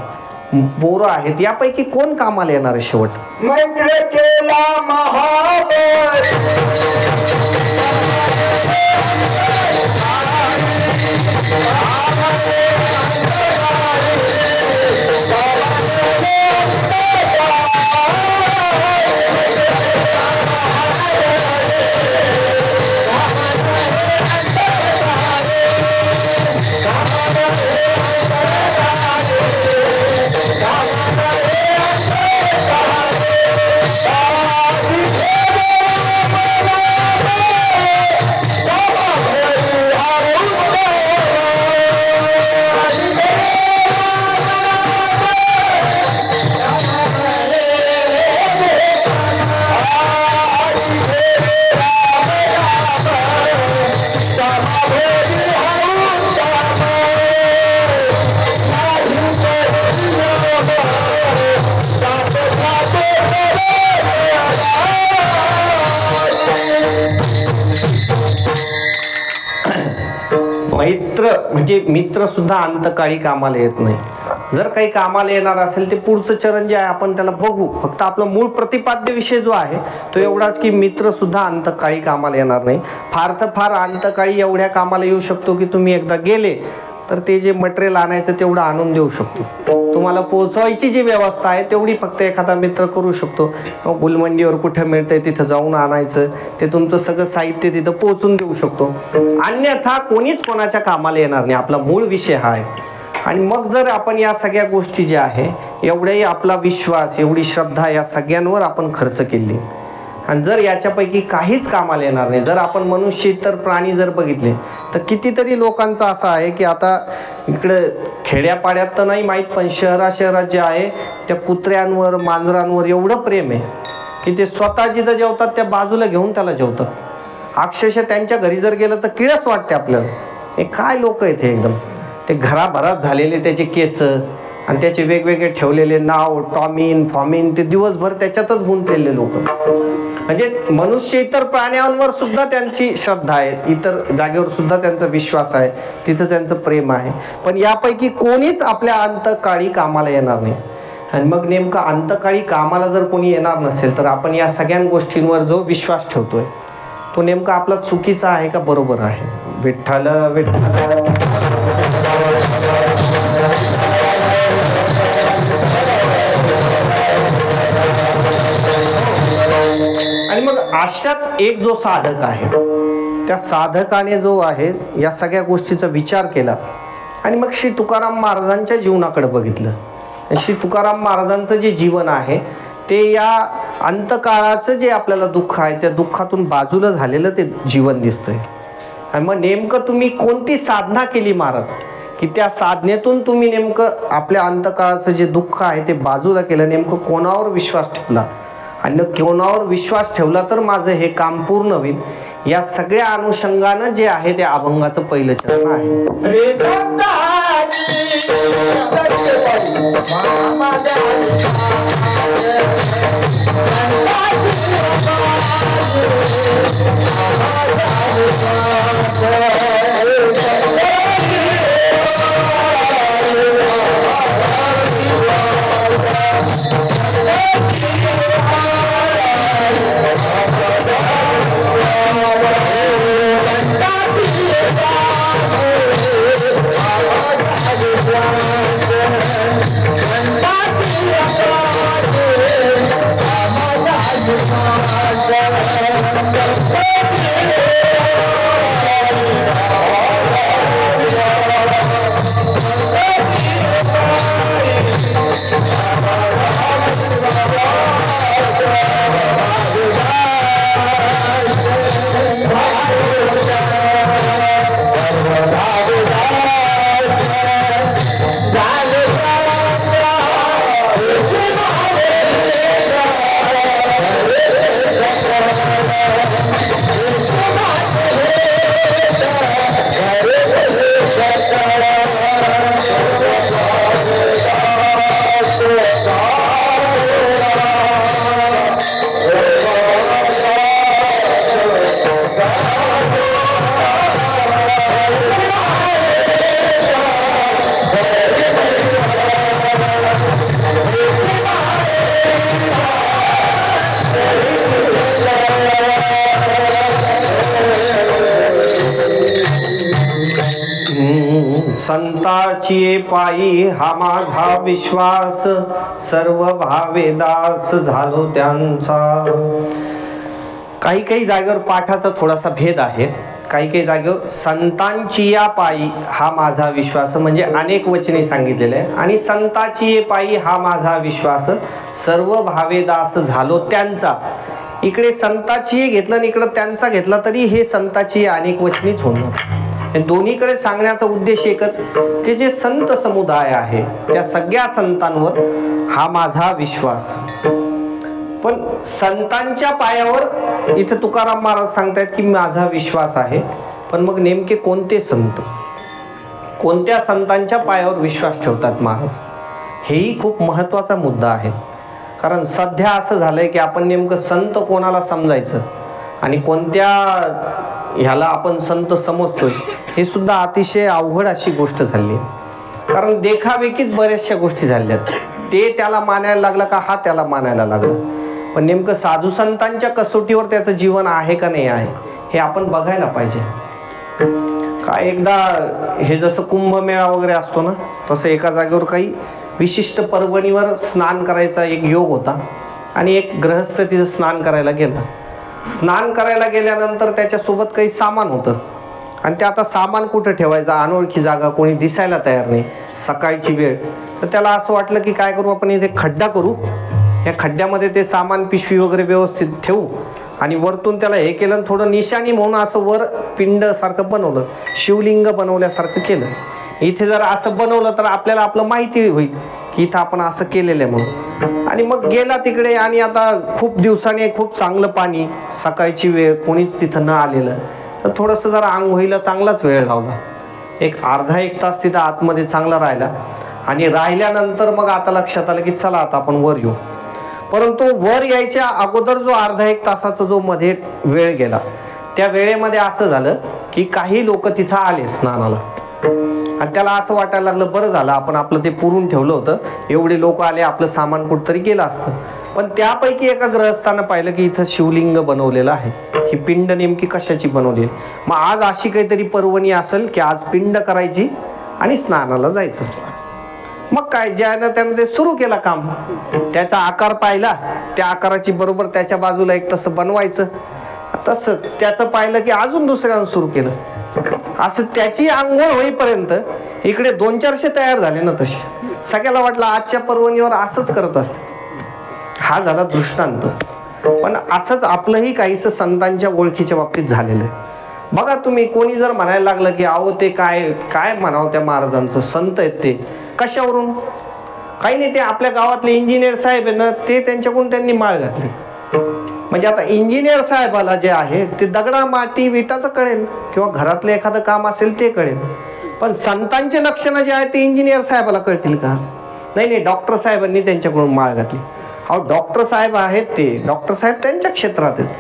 [SPEAKER 1] पोरं आहेत, यापैकी कोण कामाला येणार आहे शेवट?
[SPEAKER 3] मैत्र केला महाबळ,
[SPEAKER 1] मैत्र म्हणजे मित्र सुद्धा अंतकाळी कामाला येत नाही. जर काही कामाला येणार असेल ते पुढचं चरण जे आहे आपण त्याला बघू. फक्त आपलं मूळ प्रतिपाद्य विषय जो आहे तो एवढाच की मित्र सुद्धा अंतकाळी कामाला येणार नाही. फार तर फार अंतकाळी एवढ्या कामाला येऊ शकतो की तुम्ही एकदा गेले तर ते जे मटेरियल आणायचं तेवढं आणून देऊ शकतो. तुम्हाला पोहोचवायची जी व्यवस्था आहे तेवढी फक्त एखादा मित्र करू शकतो. गुलमंडीवर कुठं मिळतंय तिथं जाऊन आणायचं, ते तुमचं सगळं साहित्य तिथं पोहोचून देऊ शकतो. अन्यथा कोणीच कोणाच्या कामाला येणार नाही. आपला मूळ विषय हा आहे. आणि मग जर आपण या सगळ्या गोष्टी ज्या आहे एवढाही आपला विश्वास, एवढी श्रद्धा या सगळ्यांवर आपण खर्च केली आणि जर याच्यापैकी काहीच कामाला येणार नाही, जर आपण मनुष्य इतर प्राणी जर बघितले तर कितीतरी लोकांचं असं आहे की आता इकडं खेड्यापाड्यात तर नाही माहीत, पण शहरात जे आहे त्या कुत्र्यांवर मांजरांवर एवढं प्रेम आहे की ते स्वतः जिथं जेवतात त्या बाजूला घेऊन त्याला जेवतात. अक्षरशः त्यांच्या घरी जर गेलं तर किळस वाटते आपल्याला. हे काय लोक आहेत हे एकदम. ते घराभरात झालेले त्याचे केस आणि त्याचे वेगवेगळे ठेवलेले नाव, टॉमिन फॉमिन, ते दिवसभर त्याच्यातच गुंतलेले लोक. म्हणजे मनुष्य इतर प्राण्यांवर सुद्धा त्यांची श्रद्धा आहे, इतर जागेवर सुद्धा त्यांचा विश्वास आहे, तिथं त्यांचं प्रेम आहे. पण यापैकी कोणीच आपल्या अंतकाळी कामाला येणार नाही. आणि मग नेमका अंतकाळी कामाला जर कोणी येणार नसेल तर आपण या सगळ्या गोष्टींवर जो विश्वास ठेवतोय तो नेमका आपला चुकीचा आहे का बरोबर आहे? विठ्ठल विठ्ठल. आणि मग अशाच एक जो साधक आहे त्या साधकाने जो आहे या सगळ्या गोष्टीचा विचार केला आणि मग श्री तुकाराम महाराजांच्या जीवनाकडे बघितलं. श्री तुकाराम महाराजांचं जे जीवन आहे ते या अंतकाळाचं जे आपल्याला दुःख आहे त्या दुःखातून बाजूला झालेलं ते जीवन दिसतंय. आणि मग नेमकं तुम्ही कोणती साधना केली महाराज की त्या साधनेतून तुम्ही नेमकं आपल्या अंतकाळाचं जे दुःख आहे ते बाजूला केलं? नेमकं कोणावर विश्वास ठेवला आणि कोणावर विश्वास ठेवला तर माझं हे काम पूर्ण होईल? या सगळ्या अनुषंगानं जे आहे ते अभंगाचं पहिलं चरण आहे. संताची पायी हा माझा विश्वास, सर्व भावे दास झालो त्यांचा. काही काही जागेवर पाठाचा थोडासा भेद आहे. काही काही जागेवर संतांची या पायी हा माझा विश्वास म्हणजे अनेक वचने सांगितलेले आहे, आणि संताची ये पायी हा माझा विश्वास, सर्व भावे दास झालो त्यांचा. इकडे संताची घेतलं आणि इकडं त्यांचा घेतला तरी हे संताची अनेक वचनीच होणार. दोन्हीकडे सांगण्याचा उद्देश एकच की जे संत समुदाय आहे त्या सगळ्या संतांवर हा माझा विश्वास. पण संतांच्या पायावर इथे तुकाराम महाराज सांगतायत की माझा विश्वास आहे. पण मग नेमके कोणते संत, कोणत्या संतांच्या पायावर विश्वास ठेवतात महाराज, हेही खूप महत्त्वाचा मुद्दा आहे. कारण सध्या असं झालंय की आपण नेमकं संत कोणाला समजायचं आणि कोणत्या ह्याला आपण संत समजतोय हे सुद्धा अतिशय अवघड अशी गोष्ट झाली आहे. कारण देखावेकीच बऱ्याचशा गोष्टी झाल्यात. ते त्याला मानायला लागला का हा त्याला मानायला लागला. पण नेमकं साधू संतांच्या कसोटीवर त्याचं जीवन आहे का नाही आहे हे आपण बघायला पाहिजे. काय एकदा हे जसं कुंभमेळा वगैरे असतो ना, तसं एका जागेवर काही विशिष्ट पर्वणीवर स्नान करायचा एक योग होता आणि एक गृहस्थ तिथं स्नान करायला गेला. स्नान करायला गेल्यानंतर त्याच्यासोबत काही सामान होतं आणि ते आता सामान कुठं ठेवायचं, अनोळखी जागा, कोणी दिसायला तयार नाही, सकाळची वेळ. तर त्याला असं वाटलं की काय करू आपण, इथे खड्डा करू, या खड्ड्यामध्ये ते सामान पिशवी वगैरे व्यवस्थित ठेवू आणि वरतून त्याला हे केलं, थोडं निशाणी म्हणून असं वर पिंडसारखं बनवलं, शिवलिंग बनवल्यासारखं केलं. इथे जर असं बनवलं तर आपल्याला आपलं माहिती होईल की इथं आपण असं केलेलं आहे म्हणून. आणि मग गेला तिकडे आणि आता खूप दिवसांनी खूप चांगलं पाणी, सकाळची वेळ, कोणीच तिथं न आलेलं, तर थोडंसं जरा आंघोळीला चांगलाच वेळ लावला. एक अर्धा एक तास तिथं आतमध्ये चांगला राहिला आणि राहिल्यानंतर मग आता लक्षात आलं की चला आता आपण वर येऊ. परंतु वर यायच्या अगोदर जो अर्धा एक तासाचा जो मध्ये वेळ गेला, त्या वेळेमध्ये असं झालं की काही लोक तिथं आले स्नानाला आणि त्याला असं वाटायला लागलं बरं झालं आपण आपलं ते पुरून ठेवलं होतं, एवढे लोक आले, आपलं सामान कुठंतरी गेलं असतं. पण त्यापैकी एका गृहस्थानं पाहिलं की इथं शिवलिंग बनवलेलं आहे. ही पिंड नेमकी कशाची बनवली, मग आज अशी काहीतरी पर्वणी असेल की आज पिंड करायची आणि स्नानाला जायचं. मग काय, ज्यानं त्यानं ते सुरू केलं काम. त्याचा आकार पाहिला, त्या आकाराची बरोबर त्याच्या बाजूला एक तसं बनवायचं, तसं त्याचं पाहिलं की अजून दुसऱ्यानं सुरू केलं. असं त्याची आंघोळ होईपर्यंत इकडे 200-400 तयार झाले ना. तसे सगळ्याला वाटलं आजच्या पर्वणीवर असंच करत असते. हा झाला दृष्टांत. पण असंच आपलंही काहीसं संतांच्या ओळखीच्या बाबतीत झालेलं आहे. बघा तुम्ही, कोणी जर म्हणायला लागलं की अहो ते काय काय म्हणावं त्या महाराजांचं, संत आहेत ते, कशावरून? काही नाही, ते आपल्या गावातले इंजिनियर साहेब आहे ना, ते त्यांच्याकडून त्यांनी माळ घातली. म्हणजे आता इंजिनियर साहेबाला जे आहे ते दगडा माती विटाचं कळेल किंवा घरातलं एखादं काम असेल ते कळेल, पण संतांचे लक्षणं जे आहेत ते इंजिनियर साहेबाला कळतील का? नाही नाही, डॉक्टर साहेबांनी त्यांच्याकडून माळ घातली. अहो डॉक्टर साहेब आहेत, ते डॉक्टर साहेब त्यांच्या क्षेत्रात आहेत,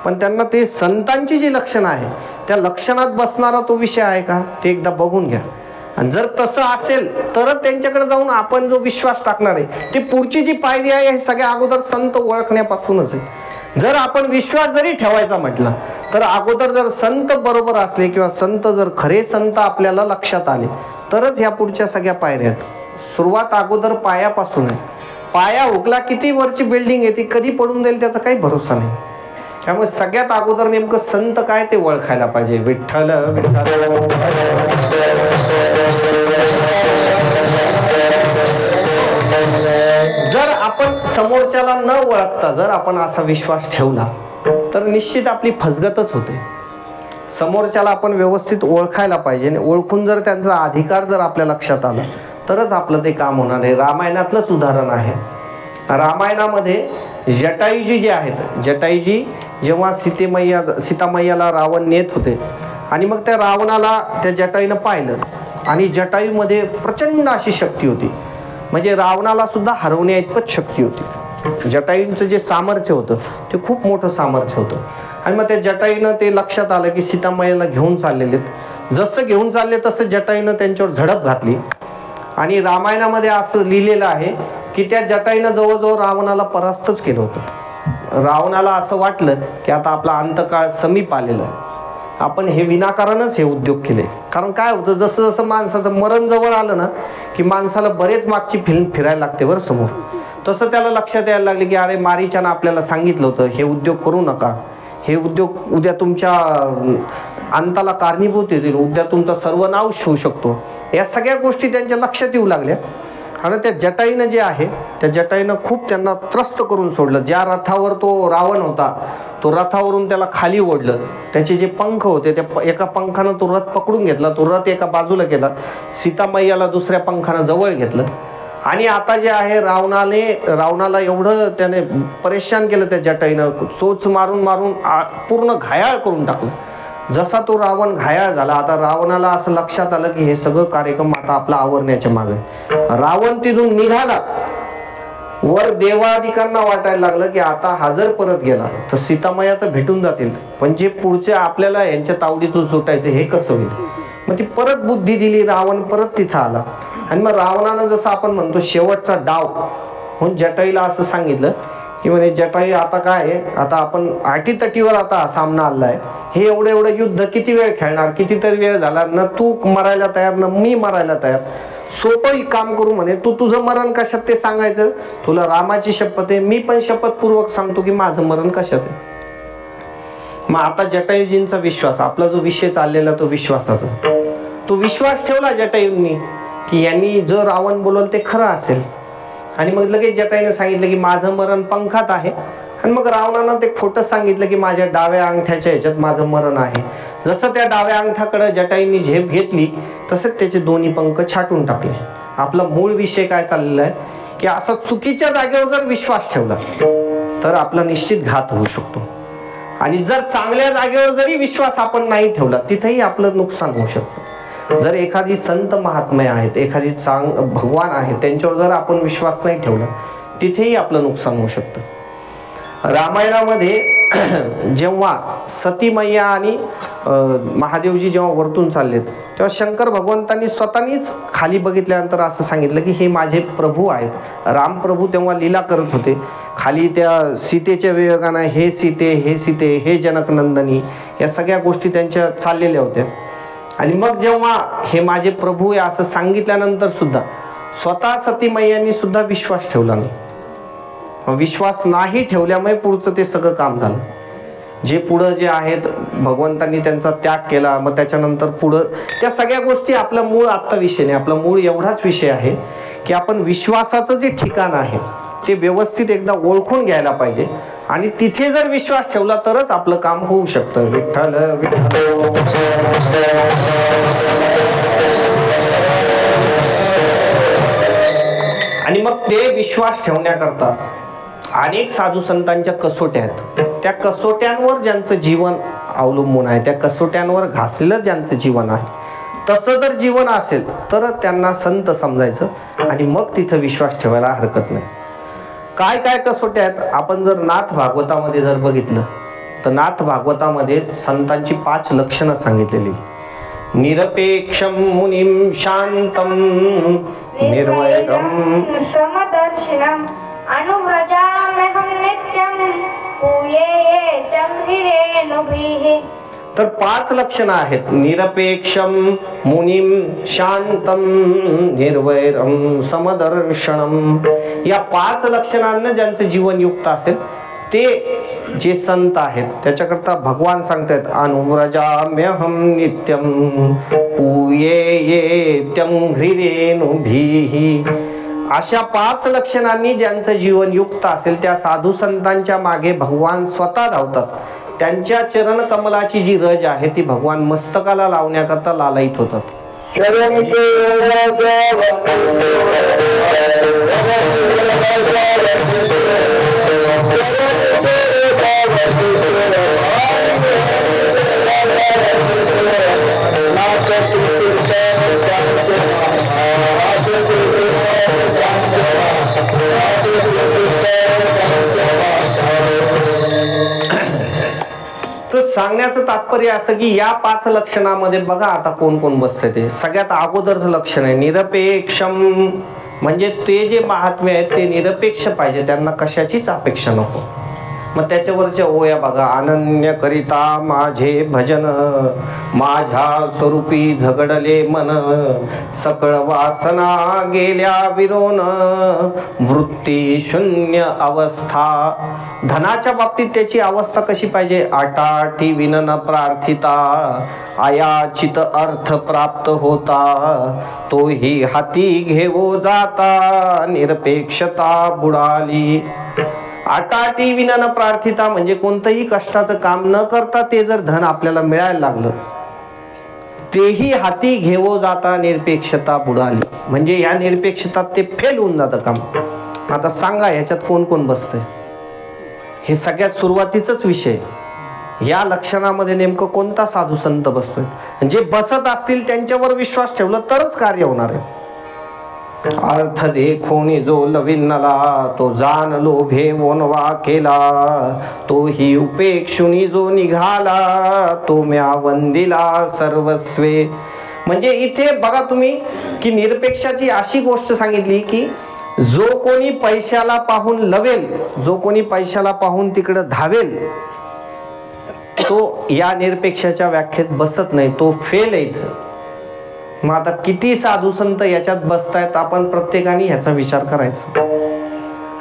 [SPEAKER 1] पण त्यांना ते संतांची जी लक्षणं आहे त्या लक्षणात बसणारा तो विषय आहे का ते एकदा बघून घ्या. आणि जर तसं असेल तरच त्यांच्याकडे जाऊन आपण जो विश्वास टाकणार आहे, ती पुढची जी पायरी आहे हे सगळ्या अगोदर संत ओळखण्यापासूनच आहे. जर आपण विश्वास जरी ठेवायचा म्हटला तर अगोदर जर संत बरोबर असले किंवा संत जर खरे संत आपल्याला लक्षात आले तरच ह्या पुढच्या सगळ्या पायऱ्या आहेत. सुरुवात अगोदर पायापासून आहे. पाया हुकला, किती वरची बिल्डिंग आहे ती कधी पडून जाईल त्याचा काही भरोसा नाही. त्यामुळे सगळ्यात अगोदर नेमकं संत काय ते ओळखायला पाहिजे. विठ्ठल विठ्ठल. जर आपण समोरच्याला न ओळखता जर आपण असा विश्वास ठेवला तर निश्चित आपली फसगतच होते. समोरच्याला आपण व्यवस्थित ओळखायला पाहिजे आणि ओळखून जर त्यांचा अधिकार जर आपल्या लक्षात आला तरच आपलं ते काम होणार आहे. रामायणातलंच उदाहरण आहे. रामायणामध्ये जटायूजी जे आहेत, जटायूजी जेव्हा सीतामय्याला रावण नेत होते आणि मग त्या रावणाला त्या जटायूनं पाहिलं आणि जटायूमध्ये प्रचंड अशी शक्ती होती, म्हणजे रावणाला सुद्धा हरवण्या इतपत शक्ती होती. जटायूंचं जे सामर्थ्य होतं ते खूप मोठं सामर्थ्य होतं. आणि मग त्या जटायूनं ते लक्षात आलं की सीतामय्याला घेऊन चाललेले, जसं घेऊन चालले तसं जटायूनं त्यांच्यावर झडप घातली. आणि रामायणामध्ये असं लिहिलेलं आहे की त्या जटायूनं जवळजवळ रावणाला परास्तच केलं होतं. रावणाला असं वाटलं की आता आपला अंतकाळ समीप आलेला आहे आपण हे विनाकारणच हे उद्योग केले. कारण काय होतं, जसं जसं माणसाचं मरण जवळ आलं ना की माणसाला बरेच मागची फिरायला लागते बरं समोर. तसं त्याला लक्षात यायला लागले की अरे मारीच्यानं आपल्याला सांगितलं होतं हे उद्योग करू नका, हे उद्योग उद्या तुमच्या अंताला कारणीभूत येतील, उद्या तुमचा सर्वनाश होऊ शकतो. या सगळ्या गोष्टी त्यांच्या लक्षात येऊ लागल्या. आणि त्या जटाईनं जे आहे त्या जटाईनं खूप त्यांना त्रस्त करून सोडलं. ज्या रथावर तो रावण होता तो रथावरून त्याला खाली ओढलं. त्याचे जे पंख होते त्या एका पंखानं तो रथ पकडून घेतला, तो रथ एका बाजूला केला, सीतामैयाला दुसऱ्या पंखानं जवळ घेतलं. आणि आता जे आहे रावणाला एवढं त्याने परेशान केलं त्या जटाईनं, चोच मारून मारून पूर्ण घायाळ करून टाकलं. जसा तो रावण घायाळ झाला, आता रावणाला असं लक्षात आलं की हे सगळं कार्यक्रम आता आपला आवरण्याच्या मागे. रावण तिथून निघाला, वर देवाधिकांना वाटायला लागलं की आता हा जर परत गेला तर सीतामाया तर भेटून जातील, पण जे पुढचे आपल्याला यांच्या तावडीतून सुटायचं हे कसं होईल. मग ती परत बुद्धी दिली, रावण परत तिथं आला. आणि मग रावणानं जसं आपण म्हणतो शेवटचा डाव म्हणून जटाईला असं सांगितलं की म्हणे जटाई आता काय आहे, आता आपण अटीतटीवर आता सामना आला आहे, हे एवढं युद्ध किती वेळ खेळणार, कितीतरी वेळ झाला न तू मरायला तयार न मी मरायला तयार. सोपं काम करू म्हणे, तू तुझं मरण कशात ते सांगायचं, तुला रामाची शपथ आहे, मी पण शपथपूर्वक सांगतो की माझं मरण कशात आहे. मग आता जटायूजींचा विश्वास, आपला जो विषय चाललेला तो विश्वासाचा, तो विश्वास ठेवला जटायूंनी की यांनी जर रावण बोलवलं ते खरं असेल. आणि मग लगेच जटाईनं सांगितलं की माझं मरण पंखात आहे. आणि मग रावणानं ते खोटं सांगितलं की माझ्या डाव्या अंगठ्याच्या ह्याच्यात माझं मरण आहे. जसं त्या डाव्या अंगठाकडे जटाईंनी झेप घेतली तसंच त्याचे दोन्ही पंख छाटून टाकले. आपला मूळ विषय काय चाललेला आहे की असं चुकीच्या जागेवर जर विश्वास ठेवला तर आपला निश्चित घात होऊ शकतो. आणि जर चांगल्या जागेवर जरी विश्वास आपण नाही ठेवला तिथेही आपलं नुकसान होऊ शकतं. जर एखादी संत महात्मे आहेत, एखादी भगवान आहेत, त्यांच्यावर जर आपण विश्वास नाही ठेवला तिथेही आपलं नुकसान होऊ शकतं. रामायणामध्ये जेव्हा सती मैया आणि महादेवजी जेव्हा वरतून चाललेत तेव्हा शंकर भगवंतांनी स्वतःनीच खाली बघितल्यानंतर असं सांगितलं की हे माझे प्रभू आहेत. रामप्रभू तेव्हा लीला करत होते. खाली त्या सीतेच्या विवेकानं हे सीते हे जनकनंदनी या सगळ्या गोष्टी त्यांच्या चाललेल्या होत्या. आणि मग जेव्हा हे माझे प्रभू आहे असं सांगितल्यानंतर सुद्धा स्वतः सती मैयांनी सुद्धा विश्वास ठेवला नाही. विश्वास नाही ठेवल्यामुळे पुढचं ते सगळं काम झालं. जे पुढं जे आहेत भगवंतांनी त्यांचा त्याग केला. मग त्याच्यानंतर पुढं त्या सगळ्या गोष्टी आपला मूळ आत्ता विषय नाही. आपला मूळ एवढाच विषय आहे की आपण विश्वासाचं जे ठिकाण आहे ते व्यवस्थित एकदा ओळखून घ्यायला पाहिजे. आणि तिथे जर विश्वास ठेवला तरच आपलं काम होऊ शकतं. विठ्ठल विठ्ठल. आणि मग ते विश्वास ठेवण्याकरता अनेक साधू संतांच्या कसोट्या आहेत. त्या कसोट्यांवर ज्यांचं जीवन अवलंबून आहे, त्या कसोट्यांवर घासलेलं ज्यांचं जीवन आहे, तसं जर जीवन असेल तर त्यांना संत समजायचं आणि मग तिथं विश्वास ठेवायला हरकत नाही. काय काय कसोट्या आहेत आपण जर नाथ भागवतामध्ये जर बघितलं तर नाथ भागवतामध्ये संतांची 5 लक्षणं सांगितलेली. निरपेक्षम मुनिम शांतम निर्वैरम
[SPEAKER 2] समदर्शिनम अनुव्रजाम्यहं नित्यं पूयेयेतं हिरेणुभिः.
[SPEAKER 1] तर 5 लक्षणं आहेत. निरपेक्षम मुनिम शांतम निर्वैरम समदर्शनम. या 5 लक्षणांना ज्यांचं जीवन युक्त असेल ते जे संत आहेत त्याच्याकरता भगवान सांगतात अनुव्रजाम्यहं नित्यं पूयेयेतं ह्रीरेणुभिः. अशा 5 लक्षणांनी ज्यांचं जीवन युक्त असेल त्या साधू संतांच्या मागे भगवान स्वतः धावतात. त्यांच्या चरण कमलाची जी रज आहे ती भगवान मस्तकाला लावण्याकरता लालायित होतात. तर सांगण्याचं तात्पर्य असं की या 5 लक्षणामध्ये बघा आता कोण कोण बसते. ते सगळ्यात अगोदरचं लक्षण आहे निरपेक्षम. म्हणजे ते जे महात्मे आहेत ते निरपेक्ष पाहिजे, त्यांना कशाचीच अपेक्षा नको. मग त्याच्यावरच्या ओया बघा, अनन्य करिता माझे भजन, माझ्या स्वरूपी झगडले मन, सकळ वासना गेल्या विरोन, वृत्ती शून्य अवस्था. धनाच्या बाबतीत त्याची अवस्था कशी पाहिजे? आटाठी विनन प्रार्थिता, आयाचित अर्थ प्राप्त होता, तोही हाती घेवो जाता, निरपेक्षता बुडाली. आटाटी विना प्रार्थिता म्हणजे कोणतंही कष्टाचं काम न करता ते जर धन आपल्याला मिळायला लागलं, तेही हाती घेवो जाता, निरपेक्षता बुडाली. म्हणजे या निरपेक्षतात ते फेल होऊन जातं काम. आता सांगा ह्याच्यात कोण कोण बसतंय? हे सगळ्यात सुरुवातीचाच विषय. या लक्षणामध्ये नेमकं कोणता साधू संत बसतोय? जे बसत असतील त्यांच्यावर विश्वास ठेवला तरच कार्य होणार आहे. अर्थ देखोनी जो लविन्नला, तो जाण लोभे वनवा केला, तोही उपेक्षुनी जो निघाला, तो म्या वंदिला सर्वस्वे. म्हणजे इथे बघा तुम्ही की निरपेक्षाची अशी गोष्ट सांगितली की जो कोणी पैशाला पाहून लवेल, जो कोणी पैशाला पाहून तिकडे धावेल, तो या निरपेक्षाच्या व्याख्येत बसत नाही, तो फेल आहे. मग आता किती साधू संत याच्यात बसतायत, आपण प्रत्येकाने ह्याचा विचार करायचा.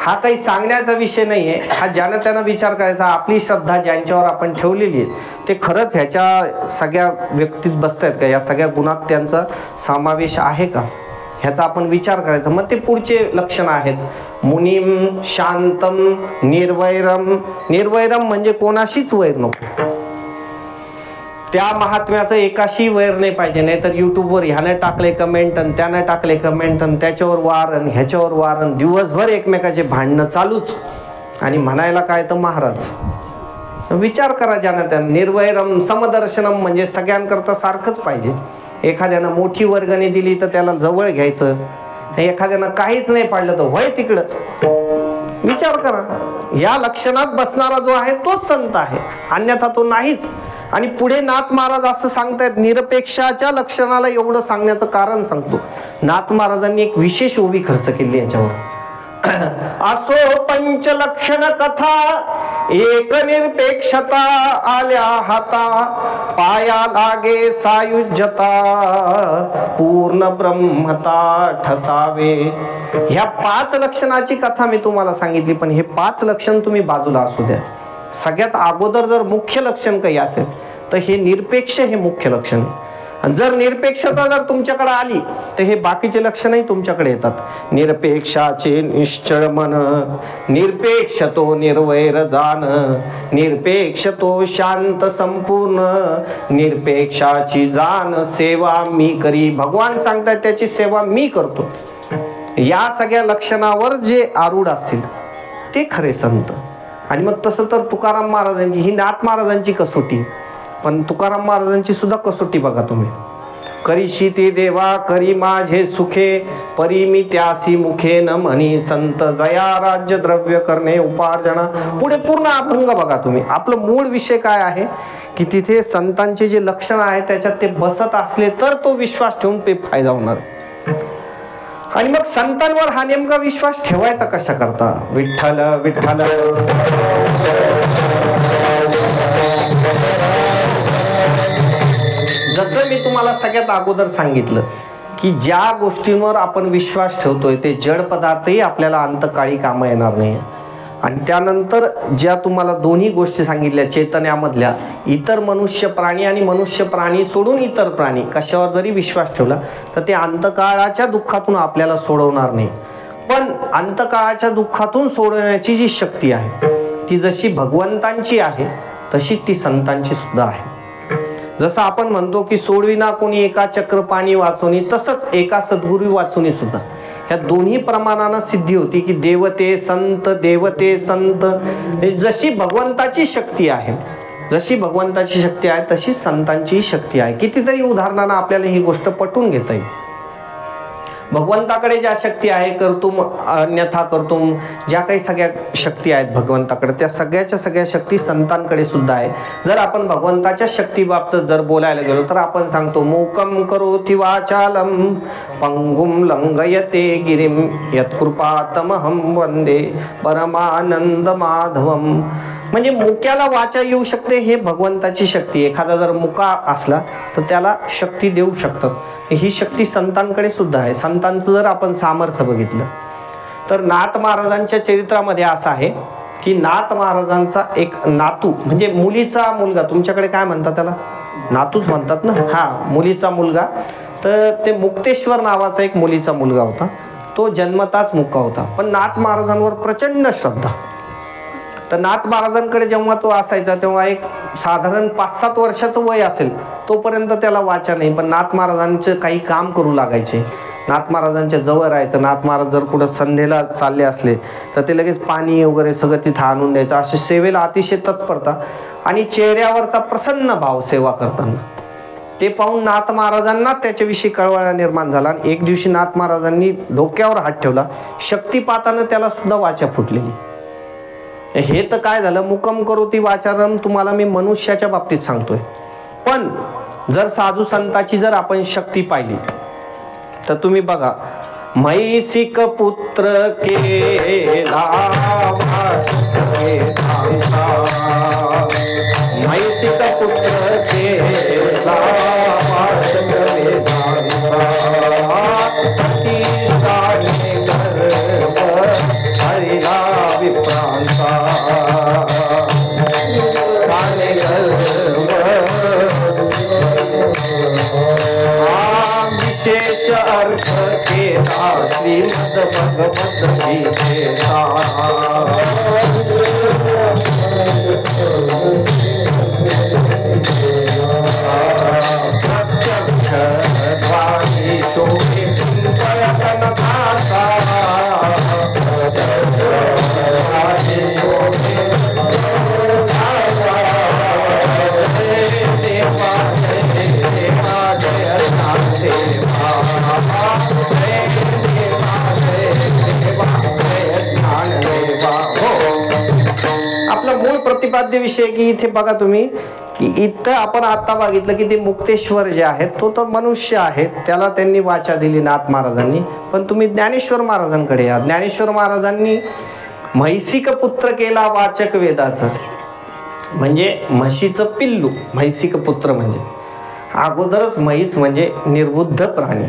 [SPEAKER 1] हा काही सांगण्याचा विषय नाहीये, हा ज्यानं त्यानं विचार करायचा. आपली श्रद्धा ज्यांच्यावर आपण ठेवलेली आहे ते खरंच ह्याच्या सगळ्या व्यक्तीत बसतायत का? या सगळ्या गुणात त्यांचा समावेश आहे का? ह्याचा आपण विचार करायचा. मग ते पुढचे लक्षण आहेत. मुनीम शांतम निर्वैरम. निर्वैरम म्हणजे कोणाशीच वैर नको. त्या महात्म्याचं एकाशी वैर नाही पाहिजे. नाही तर युट्यूबवर ह्याने टाकले कमेंट आणि त्याने टाकले कमेंट आणि त्याच्यावर वार आणि ह्याच्यावर वार आणि दिवसभर एकमेकाचे भांडणं चालूच. आणि म्हणायला काय तर महाराज. विचार करा ज्यानं त्यानं. निर्वैरम समदर्शनम म्हणजे सगळ्यांकरता सारखंच पाहिजे. एखाद्यानं मोठी वर्गणी दिली तर त्याला जवळ घ्यायचं, एखाद्यानं काहीच नाही पाडलं तर होय तिकडं. विचार करा. या लक्षणात बसणारा जो आहे तोच संत आहे, अन्यथा तो नाहीच. आणि पुढे नाथ महाराज असं सांगतायत, निरपेक्षाच्या लक्षणाला एवढं सांगण्याचं कारण सांगतो. नाथ महाराजांनी एक विशेष उभी खर्च केली याच्यावर. असो पंचलक्षण कथा, एक निरपेक्षता आल्या हाता, पाया लागे सायुज्यता, पूर्ण ब्रह्मता ठसावे. ह्या 5 लक्षणाची कथा मी तुम्हाला सांगितली, पण हे 5 लक्षण तुम्ही बाजूला असू द्या. सगळ्यात अगोदर जर मुख्य लक्षण काही असेल तर हे निरपेक्ष हे मुख्य लक्षण आहे. आणि जर निरपेक्षता जर तुमच्याकडे आली तर हे बाकीचे लक्षणही तुमच्याकडे येतात. निरपेक्षाचे निश्चळ मन, निरपेक्ष तो निर्वैर जाण, निरपेक्ष तो शांत संपूर्ण, निरपेक्षाची जाण सेवा मी करी. भगवान सांगतात त्याची सेवा मी करतो. या सगळ्या लक्षणावर जे आरूढ असतील ते खरे संत. आणि मग तसं तर तुकाराम महाराजांची, ही नाथ महाराजांची कसोटी, पण तुकाराम महाराजांची सुद्धा कसोटी बघा तुम्ही. करीशी ते देवा करी माझे सुखे, परी मी त्यासी मुखे न म्हणी संत, जया राज्य द्रव्य करणे उपार्जना. पुढे पूर्ण अभंग बघा तुम्ही. आपलं मूळ विषय काय आहे की तिथे संतांचे जे लक्षण आहे त्याच्यात ते बसत असले तर तो विश्वास ठेवून ते फायदा होणार. आणि मग संतांवर हा नेमका विश्वास ठेवायचा कशा करता? विठ्ठल विठ्ठल. जसं मी तुम्हाला सगळ्यात अगोदर सांगितलं की ज्या गोष्टींवर आपण विश्वास ठेवतोय ते जड पदार्थही आपल्याला अंतकाळी कामं येणार नाही. आणि त्यानंतर ज्या तुम्हाला दोन्ही गोष्टी सांगितल्या चैतन्यामधल्या, इतर मनुष्य प्राणी आणि मनुष्य प्राणी सोडून इतर प्राणी कशावर जरी विश्वास ठेवला तर ते अंतकाळाच्या दुःखातून आपल्याला सोडवणार नाही. पण अंतकाळाच्या दुःखातून सोडवण्याची जी शक्ती आहे ती जशी भगवंतांची आहे तशी ती संतांची सुद्धा आहे. जसं आपण म्हणतो की सोडविना कोणी एका चक्र पाणी वाचवणी, तसंच एका सद्गुरू वाचवणी सुद्धा ह्या दोन्ही प्रमाणानं सिद्धी होती की देवते संत, देवते संत. जशी भगवंताची शक्ती आहे, जशी भगवंताची शक्ती आहे तशी संतांची शक्ती आहे. कितीतरी उदाहरणानं आपल्याला ही गोष्ट पटवून घेता येईल. भगवंताकडे ज्या शक्ती आहे, कर्तुम अन्यथा कर्तुम, ज्या काही सगळ्या शक्ती आहेत भगवंताकडे, त्या सगळ्याच्या सगळ्या शक्ती संतांकडे सुद्धा आहे. जर आपण भगवंताच्या शक्तीबाबत जर बोलायला गेलो तर आपण सांगतो मूकं करोति वाचालं पंगुं लंघयते गिरिं यत्कृपातमहं वंदे परमानंद माधवं. म्हणजे मुक्याला वाचा येऊ शकते, हे भगवंताची शक्ती. एखादा जर मुका असला तर त्याला शक्ती देऊ शकतात. ही शक्ती संतांकडे सुद्धा आहे. संतांचं जर आपण सामर्थ्य बघितलं तर नाथ महाराजांच्या चरित्रामध्ये असं आहे की नाथ महाराजांचा एक नातू, म्हणजे मुलीचा मुलगा, तुमच्याकडे काय म्हणतात त्याला, नातूच म्हणतात ना, हा मुलीचा मुलगा. तर ते मुक्तेश्वर नावाचा एक मुलीचा मुलगा होता. तो जन्मताच मुका होता, पण नाथ महाराजांवर प्रचंड श्रद्धा. तर नाथ महाराजांकडे जेव्हा तो असायचा तेव्हा एक साधारण 5-7 वर्षाचं वय असेल, तोपर्यंत त्याला वाचा नाही. पण नाथ महाराजांचं काही काम करू लागायचे, नाथ महाराजांच्या जवळ राहायचं. नाथ महाराज जर कुठं संध्येला चालले असले तर ते लगेच पाणी वगैरे सगळं तिथं आणून द्यायचं. असे सेवेला अतिशय तत्परता आणि चेहऱ्यावरचा प्रसन्न भाव सेवा करताना. ते पाहून नाथ महाराजांना त्याच्याविषयी कळवळा निर्माण झाला. आणि एक दिवशी नाथ महाराजांनी डोक्यावर हात ठेवला, शक्तिपातानं त्याला सुद्धा वाचा फुटलेली. हे तर काय झालं, मुकम करोती वाचारम, तुम्हाला मी मनुष्याच्या बाबतीत सांगतोय. पण जर साधू संताची जर आपण शक्ती पाहिली तर तुम्ही बघा, म्हैसिक पुत्र केला म्हैसिक पुत्र केला हरिला विप्रांता विशेष अर्थ केला श्रीमद भगवत गीतेचा. प्रत्यक्ष द्वारी शोभे आपला मूळ प्रतिपाद्य विषय की इथे बघा तुम्ही की इथं आपण आता बघितलं की ते मुक्तेश्वर जे आहेत तो तर मनुष्य आहेत, त्याला त्यांनी वाचा दिली नाथ महाराजांनी. पण तुम्ही ज्ञानेश्वर महाराजांकडे या. ज्ञानेश्वर महाराजांनी म्हैसिक पुत्र केला वाचक वेदाचं, म्हणजे म्हशीचं पिल्लू. म्हैसिक पुत्र म्हणजे अगोदरच म्हैस म्हणजे निर्बुद्ध प्राणी.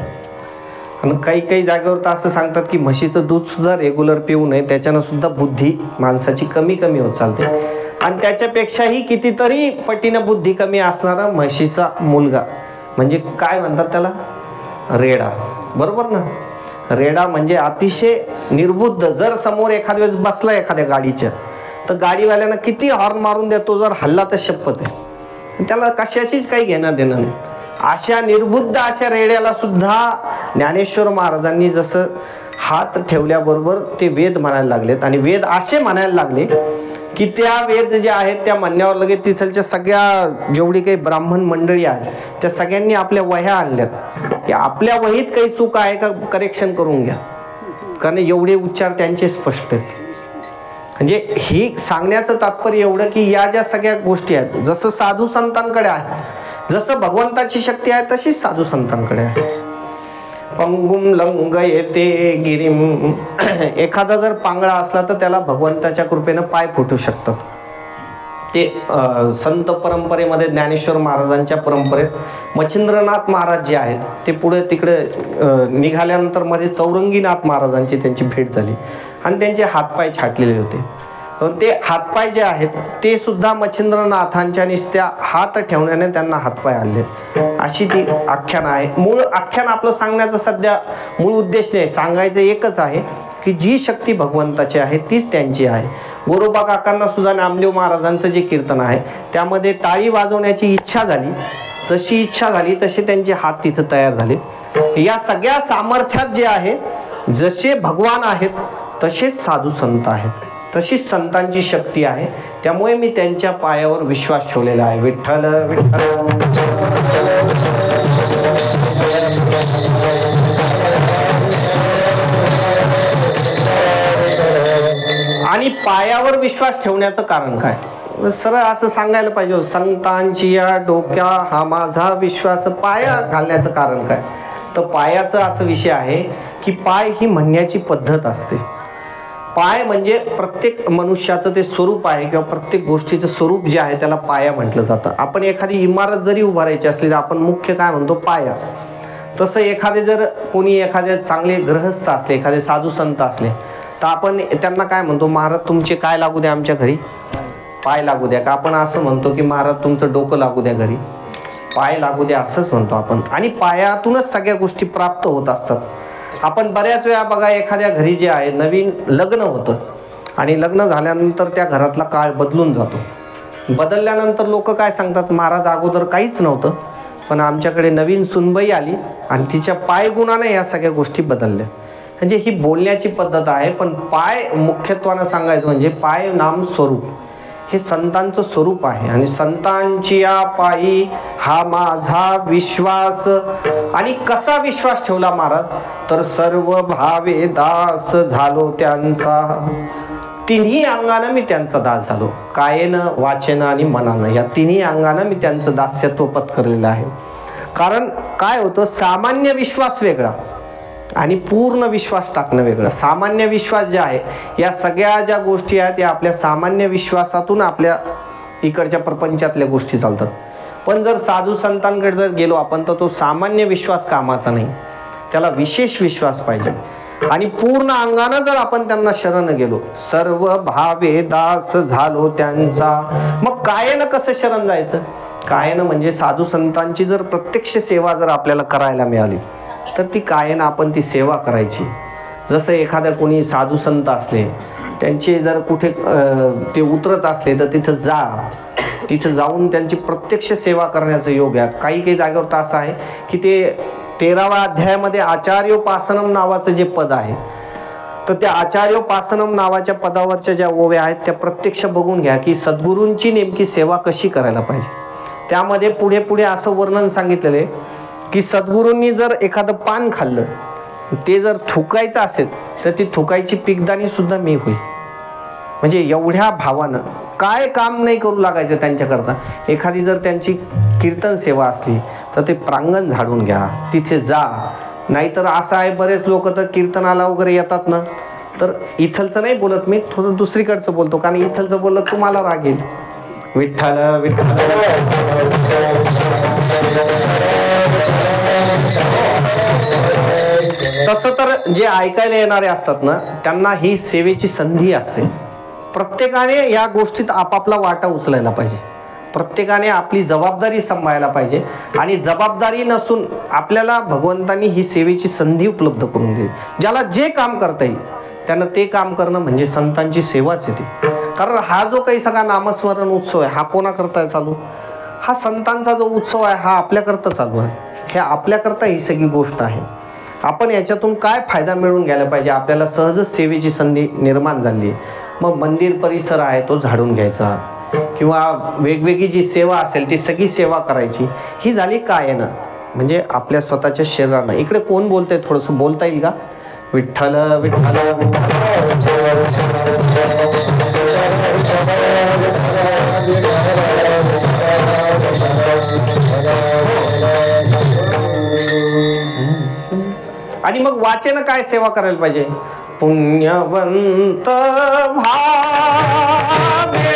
[SPEAKER 1] आणि काही काही जागेवर तर असं सांगतात की म्हशीचं दूध सुद्धा रेग्युलर पिऊ नये, त्याच्यानं सुद्धा बुद्धी माणसाची कमी कमी होत चालते. आणि त्याच्यापेक्षाही कितीतरी पटीनं बुद्धी कमी असणारा म्हशीचा मुलगा म्हणजे काय म्हणतात त्याला, रेडा. बरोबर ना, रेडा म्हणजे अतिशय निर्बुद्ध. जर समोर एखाद्या वेळेस बसला एखाद्या गाडीच्या तर गाडीवाल्यानं किती हॉर्न मारून द्या, तो जर हल्ला तर शपथ आहे, त्याला कशाचीच काही घेणं देणं नाही. अशा निर्बुद्ध अशा रेड्याला सुद्धा ज्ञानेश्वर महाराजांनी जसं हात ठेवल्याबरोबर ते वेद म्हणायला लागलेत. आणि वेद असे म्हणायला लागले की त्या वेद जे आहेत त्या म्हणण्यावर लगेच तिथलच्या सगळ्या जेवढी काही ब्राह्मण मंडळी आहेत त्या सगळ्यांनी आपल्या वह्या आणल्यात की आपल्या वहीत काही चूक आहे का करेक्शन करून घ्या, कारण एवढे उच्चार त्यांचे स्पष्ट आहेत. म्हणजे ही सांगण्याचं तात्पर्य एवढं की या ज्या सगळ्या गोष्टी आहेत जसं साधू संतांकडे आहे, जसं भगवंताची शक्ती आहे तशीच साधू संतांकडे आहे. पंगुम लंगयते गिरिम, एखादा जर पांगळा असला तर त्याला भगवंताच्या कृपेनं पाय फुटू शकतात. ते संत परंपरेमध्ये ज्ञानेश्वर महाराजांच्या परंपरेत मच्छिंद्रनाथ महाराज जे आहेत ते पुढे तिकडे निघाल्यानंतर मध्ये चौरंगीनाथ महाराजांची त्यांची भेट झाली आणि त्यांचे हातपाय छाटलेले होते. ते हातपाय जे आहेत ते सुद्धा मच्छिंद्रनाथांच्या निस्त्या हात ठेवण्याने त्यांना हातपाय आले, अशी ती आख्यान आहे. मूळ आख्यान आपलं सांगण्याचा सध्या मूळ उद्देश नाही, सांगायचं एकच आहे की जी शक्ती भगवंताची आहे तीच त्यांची आहे. गोरोबा काकांना सुद्धा नामदेव महाराजांचं जे कीर्तन आहे त्यामध्ये टाळी वाजवण्याची इच्छा झाली, जशी इच्छा झाली तसे त्यांचे हात तिथं तयार झाले. या सगळ्या सामर्थ्यात जे आहे जसे भगवान आहेत तसेच साधू संत आहेत, तशीच संतांची शक्ती आहे. त्यामुळे मी त्यांच्या पायावर विश्वास ठेवलेला आहे. विठ्ठल विठ्ठल. आणि पायावर विश्वास ठेवण्याचं कारण काय, सरळ असं सांगायला पाहिजे, संतांची या डोक्या हा माझा विश्वास. पाया घालण्याचं कारण काय, तर पायाचं असं विषय आहे की पाय ही म्हणण्याची पद्धत असते. पाय म्हणजे प्रत्येक मनुष्याचं ते स्वरूप आहे किंवा प्रत्येक गोष्टीचं स्वरूप जे आहे त्याला पाया म्हटलं जातं. आपण एखादी इमारत जरी उभारायची असली तर आपण मुख्य काय म्हणतो, पाया. तसं एखादे चांगले गृहस्थ असले, एखादे साधू संत असले तर आपण त्यांना काय म्हणतो, महाराज तुमचे काय लागू द्या आमच्या घरी, पाय लागू द्या. का आपण असं म्हणतो की महाराज तुमचं डोकं लागू द्या घरी, पाय लागू द्या असंच म्हणतो आपण. आणि पायातूनच सगळ्या गोष्टी प्राप्त होत असतात. आपण बऱ्याच वेळा बघा, एखाद्या घरी जे आहे नवीन लग्न होतं आणि लग्न झाल्यानंतर त्या घरातला काळ बदलून जातो. बदलल्यानंतर लोक काय सांगतात, महाराज अगोदर काहीच नव्हतं पण आमच्याकडे नवीन सुनबाई आली आणि तिच्या पायगुणाने या सगळ्या गोष्टी बदलल्या. म्हणजे ही बोलण्याची पद्धत आहे. पण पाय मुख्यत्वानं सांगायचं म्हणजे पाय नाम स्वरूप हे संतांचं स्वरूप आहे. आणि संतांची या पायी हा माझा विश्वास. आणि कसा विश्वास ठेवला महाराज, तर सर्व भावे दास झालो त्यांचा. तिन्ही अंगानं मी त्यांचा दास झालो, कायेनं वाचेनं आणि मनानं, या तिन्ही अंगानं मी त्यांचं दास्यत्व पत्करलेलं आहे. कारण काय होतं, सामान्य विश्वास वेगळा आणि पूर्ण विश्वास टाकणं वेगळं. सामान्य विश्वास जे आहे, या सगळ्या ज्या गोष्टी आहेत या आपल्या सामान्य विश्वासातून आपल्या इकडच्या प्रपंचातल्या गोष्टी चालतात. पण जर साधू संतांकडे जर गेलो आपण तर तो सामान्य विश्वास कामाचा नाही, त्याला विशेष विश्वास पाहिजे. आणि पूर्ण अंगानं जर आपण त्यांना शरण गेलो, सर्व भावे दास झालो त्यांचा. मग कायेनं कसं शरण जायचं, कायेनं म्हणजे साधू संतांची जर प्रत्यक्ष सेवा जर आपल्याला करायला मिळाली तर ती कायेनं आपण ती सेवा करायची. जसं एखाद्या कोणी साधू संत असले, त्यांचे जर कुठे ते उतरत असले तर तिथं जाऊन त्यांची प्रत्यक्ष सेवा करण्याचं योग आहे. काही जागेवर तर असं आहे की ते 13व्या अध्यायामध्ये आचार्योपासनम नावाचं जे पद आहे, तर त्या आचार्योपासनम नावाच्या पदावरच्या ज्या ओव्या आहेत त्या प्रत्यक्ष बघून घ्या की सद्गुरूंची नेमकी सेवा कशी करायला पाहिजे. त्यामध्ये पुढे पुढे असं वर्णन सांगितलेलं आहे की सद्गुरूंनी जर एखादं पान खाल्लं, ते जर थुकायचं असेल तर ती थुकायची पिकदानी सुद्धा मी होईल. म्हणजे एवढ्या भावानं काय काम नाही करू लागायचं त्यांच्याकरता. एखादी जर त्यांची कीर्तन सेवा असली तर ते प्रांगण झाडून घ्या, तिथे जा. नाहीतर असं आहे, बरेच लोक तर कीर्तनाला वगैरे येतात ना, तर इथलचं नाही बोलत मी, थोडं दुसरीकडचं बोलतो, कारण इथलचं बोललं तुम्हाला राग येईल. विठ्ठल विठ्ठल. तसं तर जे ऐकायला येणारे असतात ना, त्यांना ही सेवेची संधी असते. प्रत्येकाने या गोष्टीत आपापला वाटा उचलायला पाहिजे. प्रत्येकाने आपली जबाबदारी सांभाळायला पाहिजे. आणि जबाबदारी नसून आपल्याला भगवंतांनी ही सेवेची संधी उपलब्ध करून दिली. ज्याला जे काम करता येईल त्यानं ते काम करणं म्हणजे संतांची सेवाच येते. कारण हा जो काही सगळा नामस्मरण उत्सव आहे हा कोणाकरता चालू, हा संतांचा जो उत्सव आहे हा आपल्याकरता चालू आहे. हे आपल्याकरता ही सगळी गोष्ट आहे. आपण याच्यातून काय फायदा मिळवून घ्यायला पाहिजे. आपल्याला सहजच सेवेची संधी निर्माण झाली. मग मंदिर परिसर आहे तो झाडून घ्यायचा किंवा वेगवेगळी जी सेवा असेल ती सगळी सेवा करायची. ही झाली कायेनं, म्हणजे आपल्या स्वतःच्या शरीरानं. इकडे कोण बोलतंय, थोडंसं बोलता येईल का. विठ्ठल विठ्ठल. आणि मग वाचेनं काय सेवा करायला पाहिजे. पुण्यवंत भावे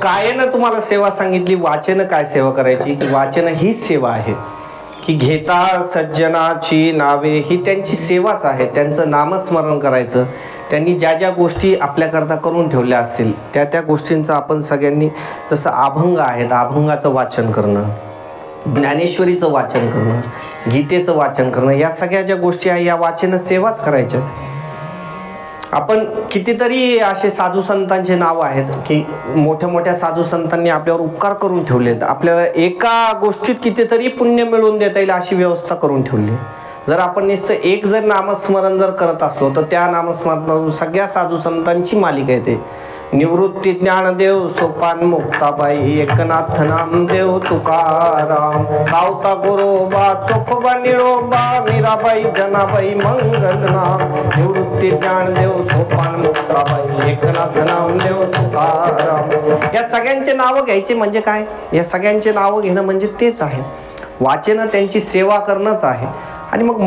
[SPEAKER 1] कायेनं तुम्हाला सेवा सांगितली, वाचेनं काय सेवा करायची की वाचन हीच सेवा आहे. की घेता सज्जनाची नावे ही त्यांची सेवाच आहे. त्यांचं नामस्मरण करायचं. त्यांनी ज्या ज्या गोष्टी आपल्याकरता करून ठेवल्या असतील त्या त्या गोष्टींचं आपण सगळ्यांनी, जसं अभंग आहेत, अभंगाचं वाचन करणं, ज्ञानेश्वरीचं वाचन करणं, गीतेचं वाचन करणं, या सगळ्या ज्या गोष्टी आहे या वाचन सेवाच करायच्या. आपण कितीतरी असे साधू संतांचे नाव आहेत की मोठ्या मोठ्या साधू संतांनी आपल्यावर उपकार करून ठेवले. आपल्याला एका गोष्टीत कितीतरी पुण्य मिळवून देता येईल अशी व्यवस्था करून ठेवली. जर आपण नुसतं एक जर नामस्मरण जर करत असलो तर त्या नामस्मरणातून सगळ्या साधू संतांची मालिका येते. निवृत्ती ज्ञानदेव, सोपान मुक्ताबाई, एकनाथ नामदेव, तुकाराम, सावता गोरोबा, चोखोबा निरोबा, मीराबाई, जनाबाई, मंगलनाम. निवृत्ती ज्ञानदेव, सोपान मुक्ताबाई, एकनाथ नामदेव, तुकाराम. या सगळ्यांचे नावं घ्यायचे म्हणजे काय? या सगळ्यांचे नावं घेणं म्हणजे तेच आहे. वाचन त्यांची सेवा करणंच आहे. आणि मग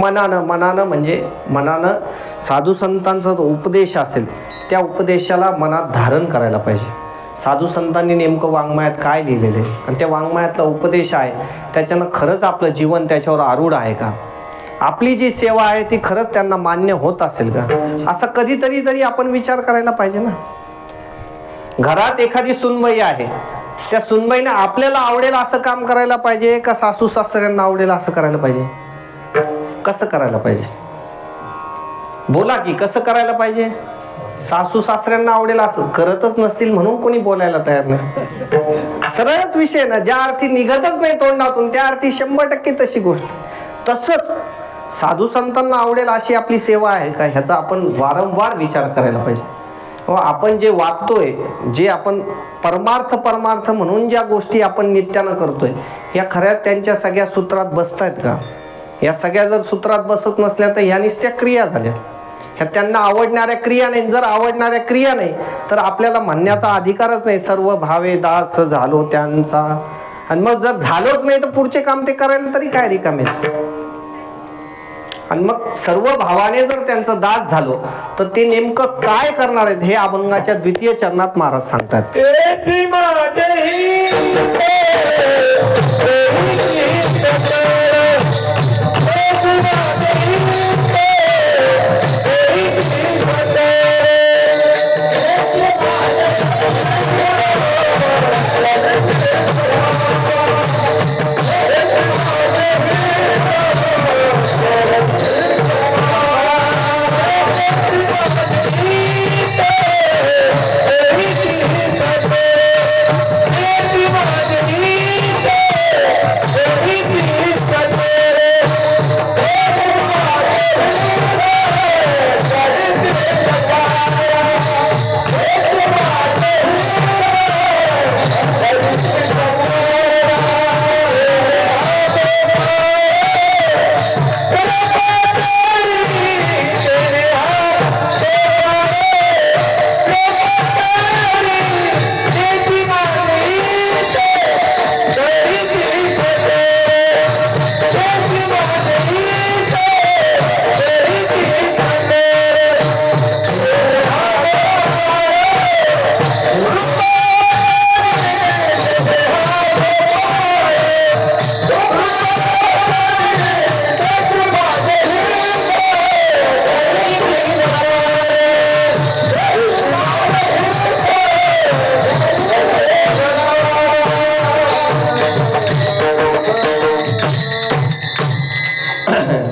[SPEAKER 1] मनानं साधू संतांचा जो उपदेश असेल त्या उपदेशाला मनात धारण करायला पाहिजे. साधू संतांनी नेमकं वाङ्मयात काय लिहिलेलं आहे आणि त्या वाङ्मयातला उपदेश आहे त्याच्यानं खरंच आपलं जीवन त्याच्यावर आरूढ आहे का? आपली जी सेवा आहे ती खरंच त्यांना मान्य होत असेल का? असं कधीतरी तरी आपण विचार करायला पाहिजे ना. घरात एखादी सुनबाई आहे, त्या सुनबाईने आपल्याला आवडेल असं काम करायला पाहिजे का सासू सासऱ्यांना आवडेल असं करायला पाहिजे? कसं करायला पाहिजे? बोला की कसं करायला पाहिजे? सासू सासऱ्यांना आवडेल असं करतच नसतील म्हणून कोणी बोलायला तयार नाही. सरळच विषय ना, ज्या अर्थी निघतच नाही तोंडातून त्या अर्थी 100% तशी गोष्ट. तसंच साधू संतांना आवडेल अशी आपली सेवा आहे का ह्याचा आपण वारंवार विचार करायला पाहिजे. आपण जे वागतोय, जे आपण परमार्थ म्हणून ज्या गोष्टी आपण नित्यानं करतोय या खऱ्या त्यांच्या सगळ्या सूत्रात बसतायत का? या सगळ्या जर सूत्रात बसत नसल्या तर ह्या नुसत्या क्रिया झाल्या. ह्या त्यांना आवडणाऱ्या क्रिया नाही. जर आवडणाऱ्या क्रिया नाही तर आपल्याला म्हणण्याचा अधिकारच नाही. सर्व भावे दास झालो त्यांचा. आणि मग जर झालोच नाही तर पुढचे काम ते करायला तरी काय रिकामे. आणि मग सर्व भावाने जर त्यांचं दास झालो तर ते नेमकं काय करणार आहेत हे अभंगाच्या 2य चरणात महाराज सांगतात.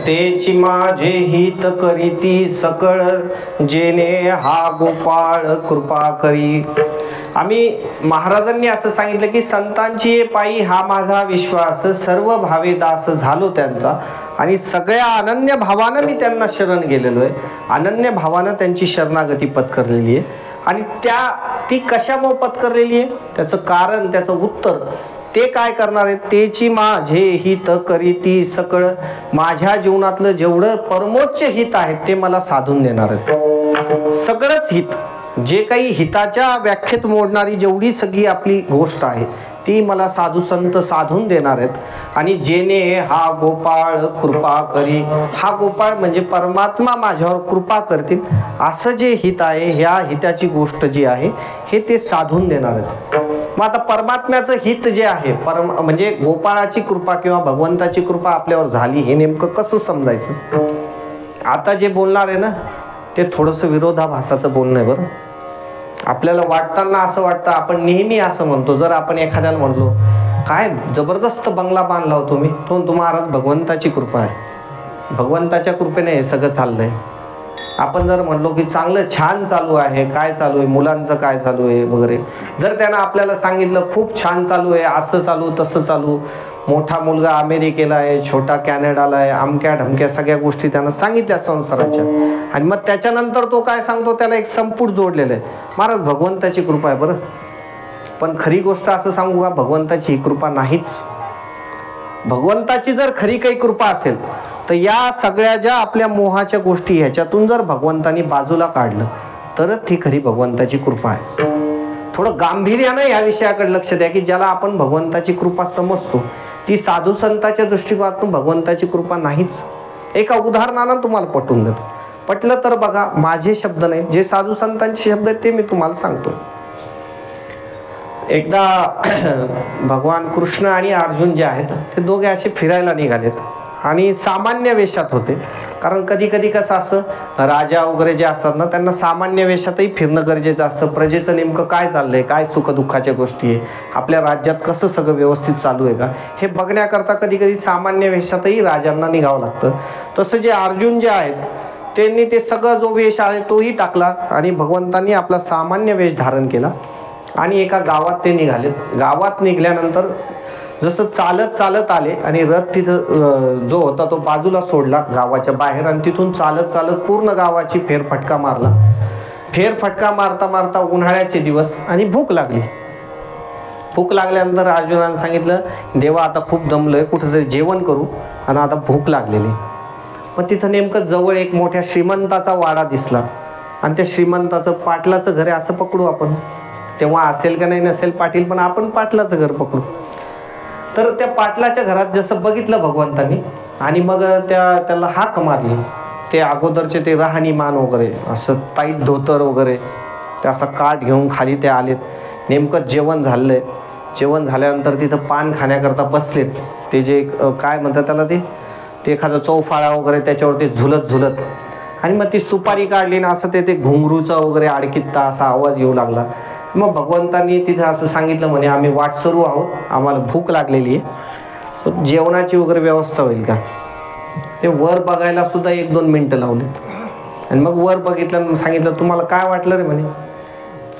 [SPEAKER 1] तेची माझे हित करीती सकळ, जेने हा गोपाळ कृपा करी. आम्ही महाराजांनी असं सांगितलं की संतांची पायी हा माझा विश्वास, सर्व भावे दास झालो त्यांचा. आणि सगळ्या अनन्य भावानं मी त्यांना शरण गेलेलो आहे. अनन्य भावानं त्यांची शरणागती पत्करलेली आहे. आणि ती कशामुळे पत्करलेली आहे त्याचं कारण, त्याचं उत्तर ते काय करणार आहे. तेची माझे हित करीती सकळ, माझ्या जीवनातलं जेवढं परमोच्च हित आहे ते मला साधून देणार आहेत. सगळंच हित, जे काही हिताच्या व्याख्येत मोडणारी जेवढी सगळी आपली गोष्ट आहे ती मला साधू संत साधून देणार आहेत. आणि जेने हा गोपाळ कृपा करी, हा गोपाळ म्हणजे परमात्मा माझ्यावर कृपा करतील असं जे हित आहे, ह्या हिताची गोष्ट जी आहे हे ते साधून देणार आहेत. मग आता परमात्म्याचं हित जे आहे म्हणजे गोपाळाची कृपा किंवा भगवंताची कृपा आपल्यावर झाली हे नेमकं कसं समजायचं? आता जे बोलणार आहे ना ते थोडंसं विरोधाभासाचं बोलणं आहे बरं. आपल्याला वाटताना असं वाटतं, आपण नेहमी असं म्हणतो, जर आपण एखाद्याला म्हणलो काय जबरदस्त बंगला बांधला हो तुम्ही, तो महाराज भगवंताची कृपा आहे, भगवंताच्या कृपेने हे सगळं चाललंय. आपण जर म्हणलो की चांगलं छान चालू आहे, काय चालू आहे, मुलांचं काय चालू आहे वगैरे, जर त्यानं आपल्याला सांगितलं खूप छान चालू आहे, असं चालू तसं चालू, मोठा मुलगा अमेरिकेला आहे, छोटा कॅनडाला आहे, अमक्या ढमक्या सगळ्या गोष्टी त्यानं सांगितल्या संसाराच्या, आणि मग त्याच्यानंतर तो काय सांगतो, त्याला एक संपुट जोडलेलं आहे, महाराज भगवंताची कृपा आहे बरं. पण खरी गोष्ट असं सांगू का, भगवंताची कृपा नाहीच. भगवंताची जर खरी काही कृपा असेल तर या सगळ्या ज्या आपल्या मोहाच्या गोष्टी ह्याच्यातून जर भगवंतानी बाजूला काढलं तरच ती खरी भगवंताची कृपा आहे. थोडं गांभीर्यानं या विषयाकडे लक्ष द्या की ज्याला आपण भगवंताची कृपा समजतो ती साधू संतांच्या दृष्टिकोनातून भगवंताची कृपा नाहीच. एका उदाहरणानं तुम्हाला पटवून देतो, पटलं तर बघा. माझे शब्द नाहीत, जे साधू संतांचे शब्द आहेत ते मी तुम्हाला सांगतो. एकदा भगवान कृष्ण आणि अर्जुन जे आहेत ते दोघे असे फिरायला निघालेत आणि सामान्य वेशात होते. कारण कधी कधी कसं असं राजा वगैरे जे असतात ना त्यांना सामान्य वेशातही फिरणं गरजेचं असतं. प्रजेचं नेमकं काय चाललंय, काय सुखदुःखाच्या गोष्टी आहे, आपल्या राज्यात कसं सगळं व्यवस्थित चालू आहे का, हे बघण्याकरता कधी कधी सामान्य वेशातही राजांना निघावं लागतं. तसं जे अर्जुन जे आहेत त्यांनी ते सगळं जो वेश आहे तोही टाकला आणि भगवंतांनी आपला सामान्य वेश धारण केला आणि एका गावात ते निघाले. गावात निघाल्यानंतर जसं चालत चालत आले आणि रथ तिथं जो होता तो बाजूला सोडला गावाच्या बाहेर आणि तिथून चालत चालत पूर्ण गावाची फेरफटका मारला. फेरफटका मारता मारता उन्हाळ्याचे दिवस आणि भूक लागली. भूक लागल्यानंतर अर्जुनाने सांगितलं, देवा आता खूप दमलोय, कुठेतरी जेवण करू आणि आता भूक लागलेली. मग तिथं नेमकं जवळ एक मोठ्या श्रीमंताचा वाडा दिसला आणि त्या श्रीमंताचं पाटलाचं घर आहे असं पकडू आपण. तेव्हा असेल का नाही नसेल पाटील, पण आपण पाटलाचं घर पकडू. तर त्या पाटलाच्या घरात जसं बघितलं भगवंतांनी आणि मग त्याला हाक मारली. ते अगोदरचे ते राहणीमान वगैरे असं टाईट धोतर वगैरे ते असं काठ घेऊन खाली ते आलेत. नेमकं जेवण झालं. जेवण झाल्यानंतर तिथं पान खाण्याकरता बसलेत. ते जे काय म्हणतात त्याला, ते एखादा चौफाळा वगैरे त्याच्यावरती झुलत झुलत आणि मग ती सुपारी काढली ना असं ते घुंगरूचा वगैरे अडकित्ता असा आवाज येऊ लागला. मग भगवंतांनी तिथं असं सांगितलं, म्हणे आम्ही वाटसरू आहोत, आम्हाला भूक लागलेली आहे, जेवणाची वगैरे व्यवस्था होईल का. ते वर बघायला सुद्धा 1-2 मिनटं लावलीत आणि मग वर बघितलं, सांगितलं तुम्हाला काय वाटलं रे म्हणे,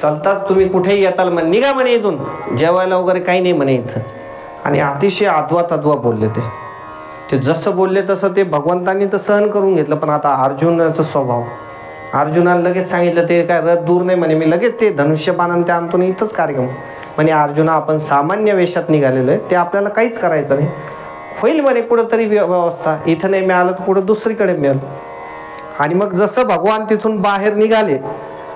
[SPEAKER 1] चलताच तुम्ही कुठेही येताल म्हणे, निघा म्हणे इथून, जेवायला वगैरे काही नाही म्हणे इथं. आणि अतिशय अद्वा बोलले. ते जसं बोलले तसं ते भगवंतांनी तर सहन करून घेतलं. पण आता अर्जुनाचा स्वभाव, अर्जुनाला लगेच सांगितलं ते काय रथ दूर नाही म्हणे, मी लगेच ते धनुष्यबाण ते आणतो नाही, इथंच कार्यक्रम म्हणे. अर्जुना आपण सामान्य वेशात निघालेलो आहे, ते आपल्याला काहीच करायचं नाही, होईल म्हणे कुठंतरी व्यवस्था, इथं नाही मिळालं तर कुठं दुसरीकडे मिळेल. आणि मग जसं भगवान तिथून बाहेर निघाले,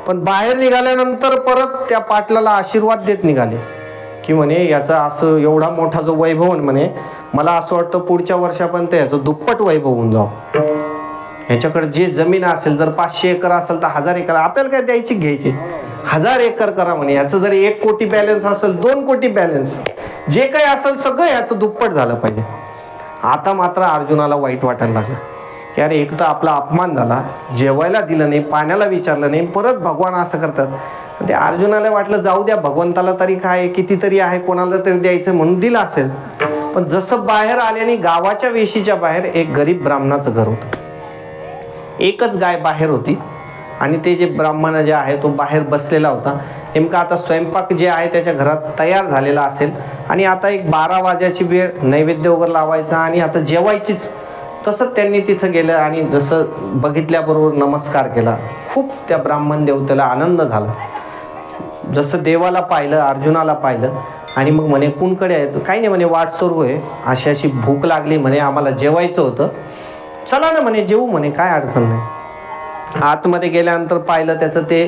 [SPEAKER 1] पण बाहेर निघाल्यानंतर परत त्या पाटलाला आशीर्वाद देत निघाले की म्हणे याचं असं एवढा मोठा जो वैभव म्हणे, मला असं वाटतं पुढच्या वर्षापर्यंत याचं दुप्पट वैभव होऊन जावं. ह्याच्याकडे जे जमीन असेल, जर 500 एकर असेल तर 1000 एकर, आपल्याला काय द्यायची घ्यायची, 1000 एकर करा म्हणे. याचं जर 1 कोटी बॅलन्स असेल, 2 कोटी बॅलन्स, जे काही असेल सगळं याचं दुप्पट झालं पाहिजे. आता मात्र अर्जुनाला वाईट वाटायला लागलं की अरे एक तर आपला अपमान झाला, जेवायला दिलं नाही, पाण्याला विचारलं नाही, परत भगवान असं करतात. ते अर्जुनाला वाटलं जाऊ द्या, भगवंताला तरी काय कितीतरी आहे, कोणाला तरी द्यायचं म्हणून दिलं असेल. पण जसं बाहेर आले आणि गावाच्या वेशीच्या बाहेर एक गरीब ब्राह्मणाचं घर होतं. एकच गाय बाहेर होती आणि ते जे ब्राह्मण जे आहे तो बाहेर बसलेला होता. नेमका आता स्वयंपाक जे आहे त्याच्या घरात तयार झालेला असेल आणि आता एक 12 वाजायची वेळ, नैवेद्य वगैरे लावायचा आणि आता जेवायचीच. तसंच त्यांनी तिथं गेलं आणि जसं बघितल्याबरोबर नमस्कार केला. खूप त्या ब्राह्मण देवतेला आनंद झाला. जसं देवाला पाहिलं, अर्जुनाला पाहिलं आणि मग म्हणे कुणकडे आहे, काही नाही म्हणे वाटसरू आहे, अशी अशी भूक लागली म्हणे, आम्हाला जेवायचं होतं, चला ना म्हणे जेवू म्हणे, काय अडचण नाही. आतमध्ये गेल्यानंतर पाहिलं त्याचं ते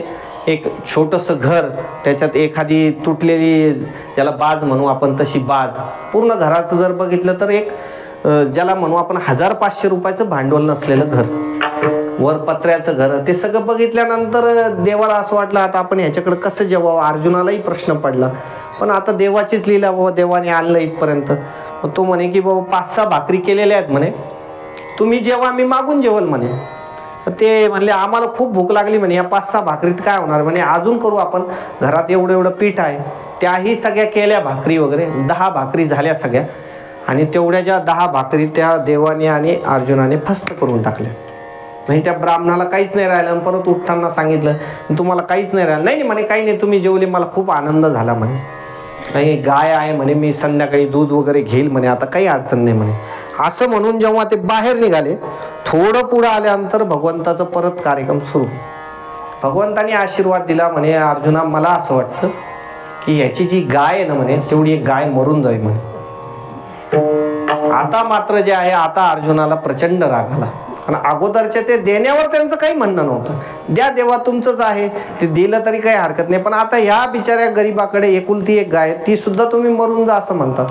[SPEAKER 1] एक छोटंसं घर, त्याच्यात एखादी तुटलेली ज्याला बाज म्हणू आपण तशी बाज, पूर्ण घराचं जर बघितलं तर एक ज्याला म्हणू आपण 1500 रुपयाचं भांडवल नसलेलं घर, वर पत्र्याचं घर. ते सगळं बघितल्यानंतर देवाला असं वाटलं आता आपण ह्याच्याकडे कसं जेवावं. अर्जुनालाही प्रश्न पडला, पण आता देवाचीच लीला बाबा, देवाने आणलं इथपर्यंत. मग तो म्हणे की बाबा 5-6 भाकरी केलेल्या आहेत म्हणे, तुम्ही जेव्हा मी मागून जेवल म्हणे. ते म्हणले आम्हाला खूप भूक लागली म्हणे, या 5-6 भाकरीत काय होणार म्हणे, अजून करू आपण, घरात एवढं एवढं पीठ आहे. त्याही सगळ्या केल्या भाकरी वगैरे, 10 भाकरी झाल्या सगळ्या. आणि तेवढ्या ज्या 10 भाकरी त्या देवाने आणि अर्जुनाने फस्त करून टाकल्या. नाही त्या ब्राह्मणाला काहीच नाही राहिलं. आणि परत उठताना सांगितलं तुम्हाला काहीच नाही राहिलं. नाही म्हणे काही नाही, तुम्ही जेवले, मला खूप आनंद झाला म्हणे. नाही गाय आहे म्हणे, मी संध्याकाळी दूध वगैरे घेईल म्हणे, आता काही अडचण नाही म्हणे. असं म्हणून जेव्हा ते बाहेर निघाले, थोडं पुढं आल्यानंतर भगवंताचा परत कार्यक्रम सुरू. भगवंतानी आशीर्वाद दिला म्हणे, अर्जुना मला असं वाटतं की याची जी गाय आहे ना म्हणे, तेवढी एक गाय मरून जाईल म्हणे. आता मात्र जे आहे, आता अर्जुनाला प्रचंड राग आला. आणि अगोदरच्या ते देण्यावर त्यांचं काही म्हणणं नव्हतं, द्या देवा तुमचंच आहे, ते दिलं तरी काही हरकत नाही. पण आता ह्या बिचाऱ्या गरीबाकडे एकुलती एक गाय, ती सुद्धा तुम्ही मरून जा असं म्हणतात.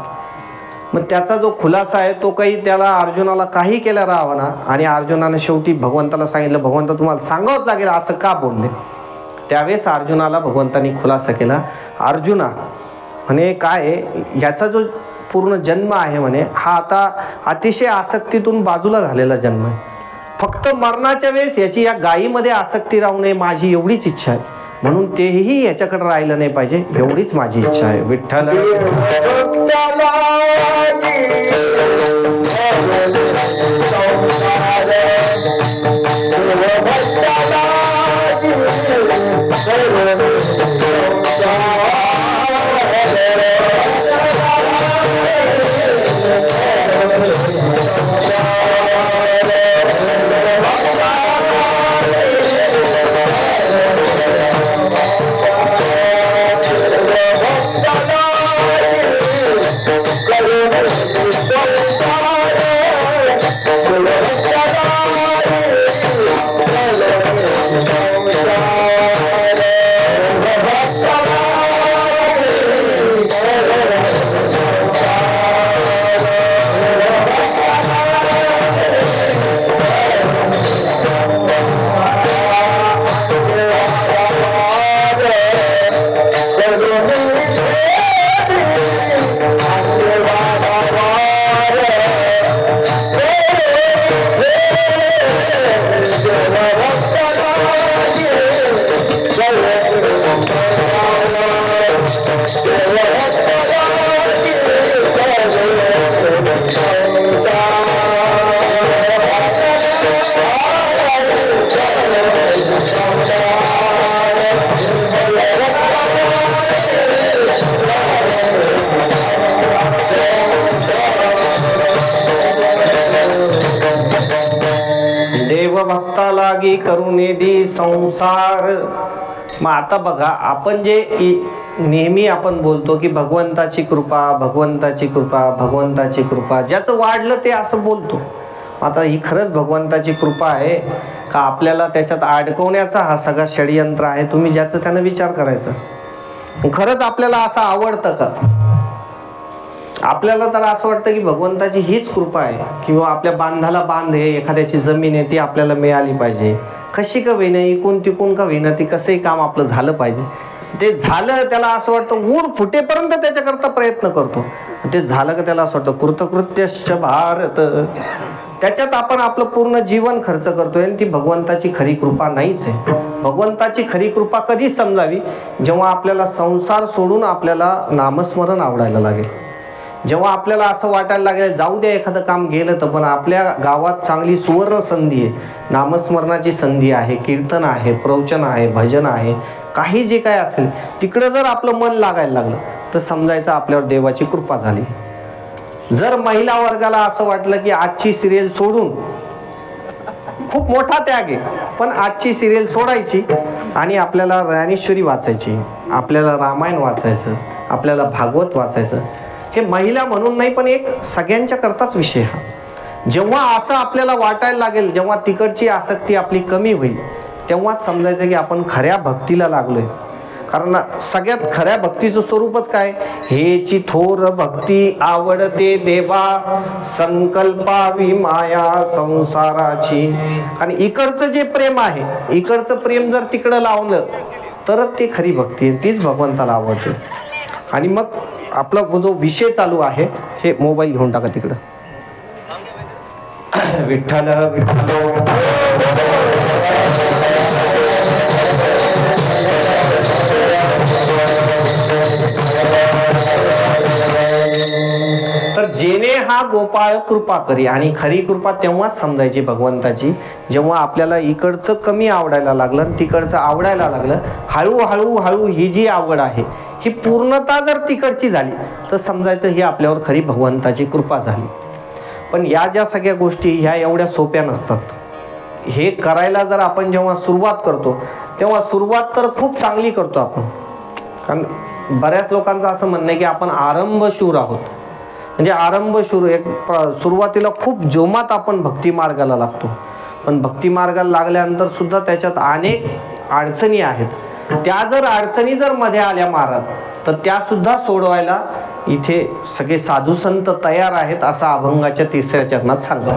[SPEAKER 1] मग त्याचा जो खुलासा आहे तो काही त्याला अर्जुनाला काही केला राहावा ना. आणि अर्जुनाने शेवटी भगवंताला सांगितलं, भगवंता तुम्हाला सांगावंच लागेल असं का बोलले. त्यावेळेस अर्जुनाला भगवंतानी खुलासा केला, अर्जुना म्हणे काय याचा जो पूर्ण जन्म आहे म्हणे, हा आता अतिशय आसक्तीतून बाजूला झालेला जन्म आहे. फक्त मरणाच्या वेळेस याची या गायीमध्ये आसक्ती राहू नये, माझी एवढीच इच्छा आहे. म्हणून तेही याच्याकडे राहिलं नाही पाहिजे, एवढीच माझी इच्छा आहे. विठ्ठल भक्ता लागी करुणे दी संसार. मग आता बघा, आपण जे नेहमी आपण बोलतो की भगवंताची कृपा, भगवंताची कृपा, भगवंताची कृपा, ज्याचं वाढलं ते असं बोलतो. आता ही खरंच भगवंताची कृपा आहे का आपल्याला त्याच्यात अडकवण्याचा हा सगळा षडयंत्र आहे? तुम्ही ज्याचं त्यानं विचार करायचा. खरंच आपल्याला असं आवडतं का? आपल्याला तर असं वाटतं की भगवंताची हीच कृपा आहे, किंवा आपल्या बांधाला बांध आहे, एखाद्याची जमीन आहे ती आपल्याला मिळाली पाहिजे, कशी का होईना, इकून तिकून का होईना, ती कसंही काम आपलं झालं पाहिजे. ते झालं त्याला असं वाटतं ऊर फुटेपर्यंत त्याच्याकरता प्रयत्न करतो. ते झालं का त्याला असं वाटतं कृतकृत्यश्च भारत, त्याच्यात आपण आपलं पूर्ण जीवन खर्च करतोय. आणि ती भगवंताची खरी कृपा नाहीच आहे. भगवंताची खरी कृपा कधी समजावी? जेव्हा आपल्याला संसार सोडून आपल्याला नामस्मरण आवडायला लागेल, जेव्हा आपल्याला असं वाटायला लागेल जाऊ द्या एखादं काम गेलं तर, पण आपल्या गावात चांगली सुवर्ण संधी आहे, नामस्मरणाची संधी आहे, कीर्तन आहे, प्रवचन आहे, भजन आहे, काही जे काय असेल तिकडं जर आपलं मन लागायला लागलं तर समजायचं आपल्यावर देवाची कृपा झाली. जर महिला वर्गाला असं वाटलं की आजची सिरियल सोडून, खूप मोठा त्याग आहे, पण आजची सिरियल सोडायची आणि आपल्याला ज्ञानेश्वरी वाचायची, आपल्याला रामायण वाचायचं, आपल्याला भागवत वाचायचं, हे महिला म्हणून नाही पण एक सगळ्यांच्या करताच विषय हा. जेव्हा असं आपल्याला वाटायला लागेल, जेव्हा तिकडची आसक्ती आपली कमी होईल, तेव्हाच समजायचं की आपण खऱ्या भक्तीला लागलोय. कारण सगळ्यात खऱ्या भक्तीचं स्वरूपच काय? हेची थोर भक्ती आवडते देवा, संकल्पावी माया संसाराची. आणि इकडचं जे प्रेम आहे, इकडचं प्रेम जर तिकडं लावलं तरच ते खरी भक्ती आहे, तीच भगवंताला आवडते. आणि मग आपला जो विषय चालू आहे हे मोबाईल घेऊन टाका तिकडं. विठ्ठल विठ्ठल तर जेणे हा गोपाळ कृपा करी. आणि खरी कृपा तेव्हाच समजायची भगवंताची जेव्हा आपल्याला इकडचं कमी आवडायला लागलं, तिकडचं आवडायला लागलं. हळूहळू हळू ही जी आवड आहे ही पूर्णता जर तिकडची झाली तर समजायचं ही आपल्यावर खरी भगवंताची कृपा झाली. पण या ज्या सगळ्या गोष्टी ह्या एवढ्या सोप्या नसतात. हे करायला जर आपण जेव्हा सुरुवात करतो तेव्हा सुरुवात तर खूप चांगली करतो आपण. कारण बऱ्याच लोकांचं असं म्हणणं आहे की आपण आरंभशूर आहोत. म्हणजे आरंभशूर एक सुरुवातीला खूप जोमात आपण भक्ती मार्गाला लागतो. पण भक्ती मार्गाला लागल्यानंतर सुद्धा त्याच्यात अनेक अडचणी आहेत. त्या जर अडचणी जर मध्ये आल्या महाराज तर त्या सुद्धा सोडवायला इथे सगळे साधू संत तयार आहेत असं अभंगाच्या 3ऱ्या चरणात सांगतात.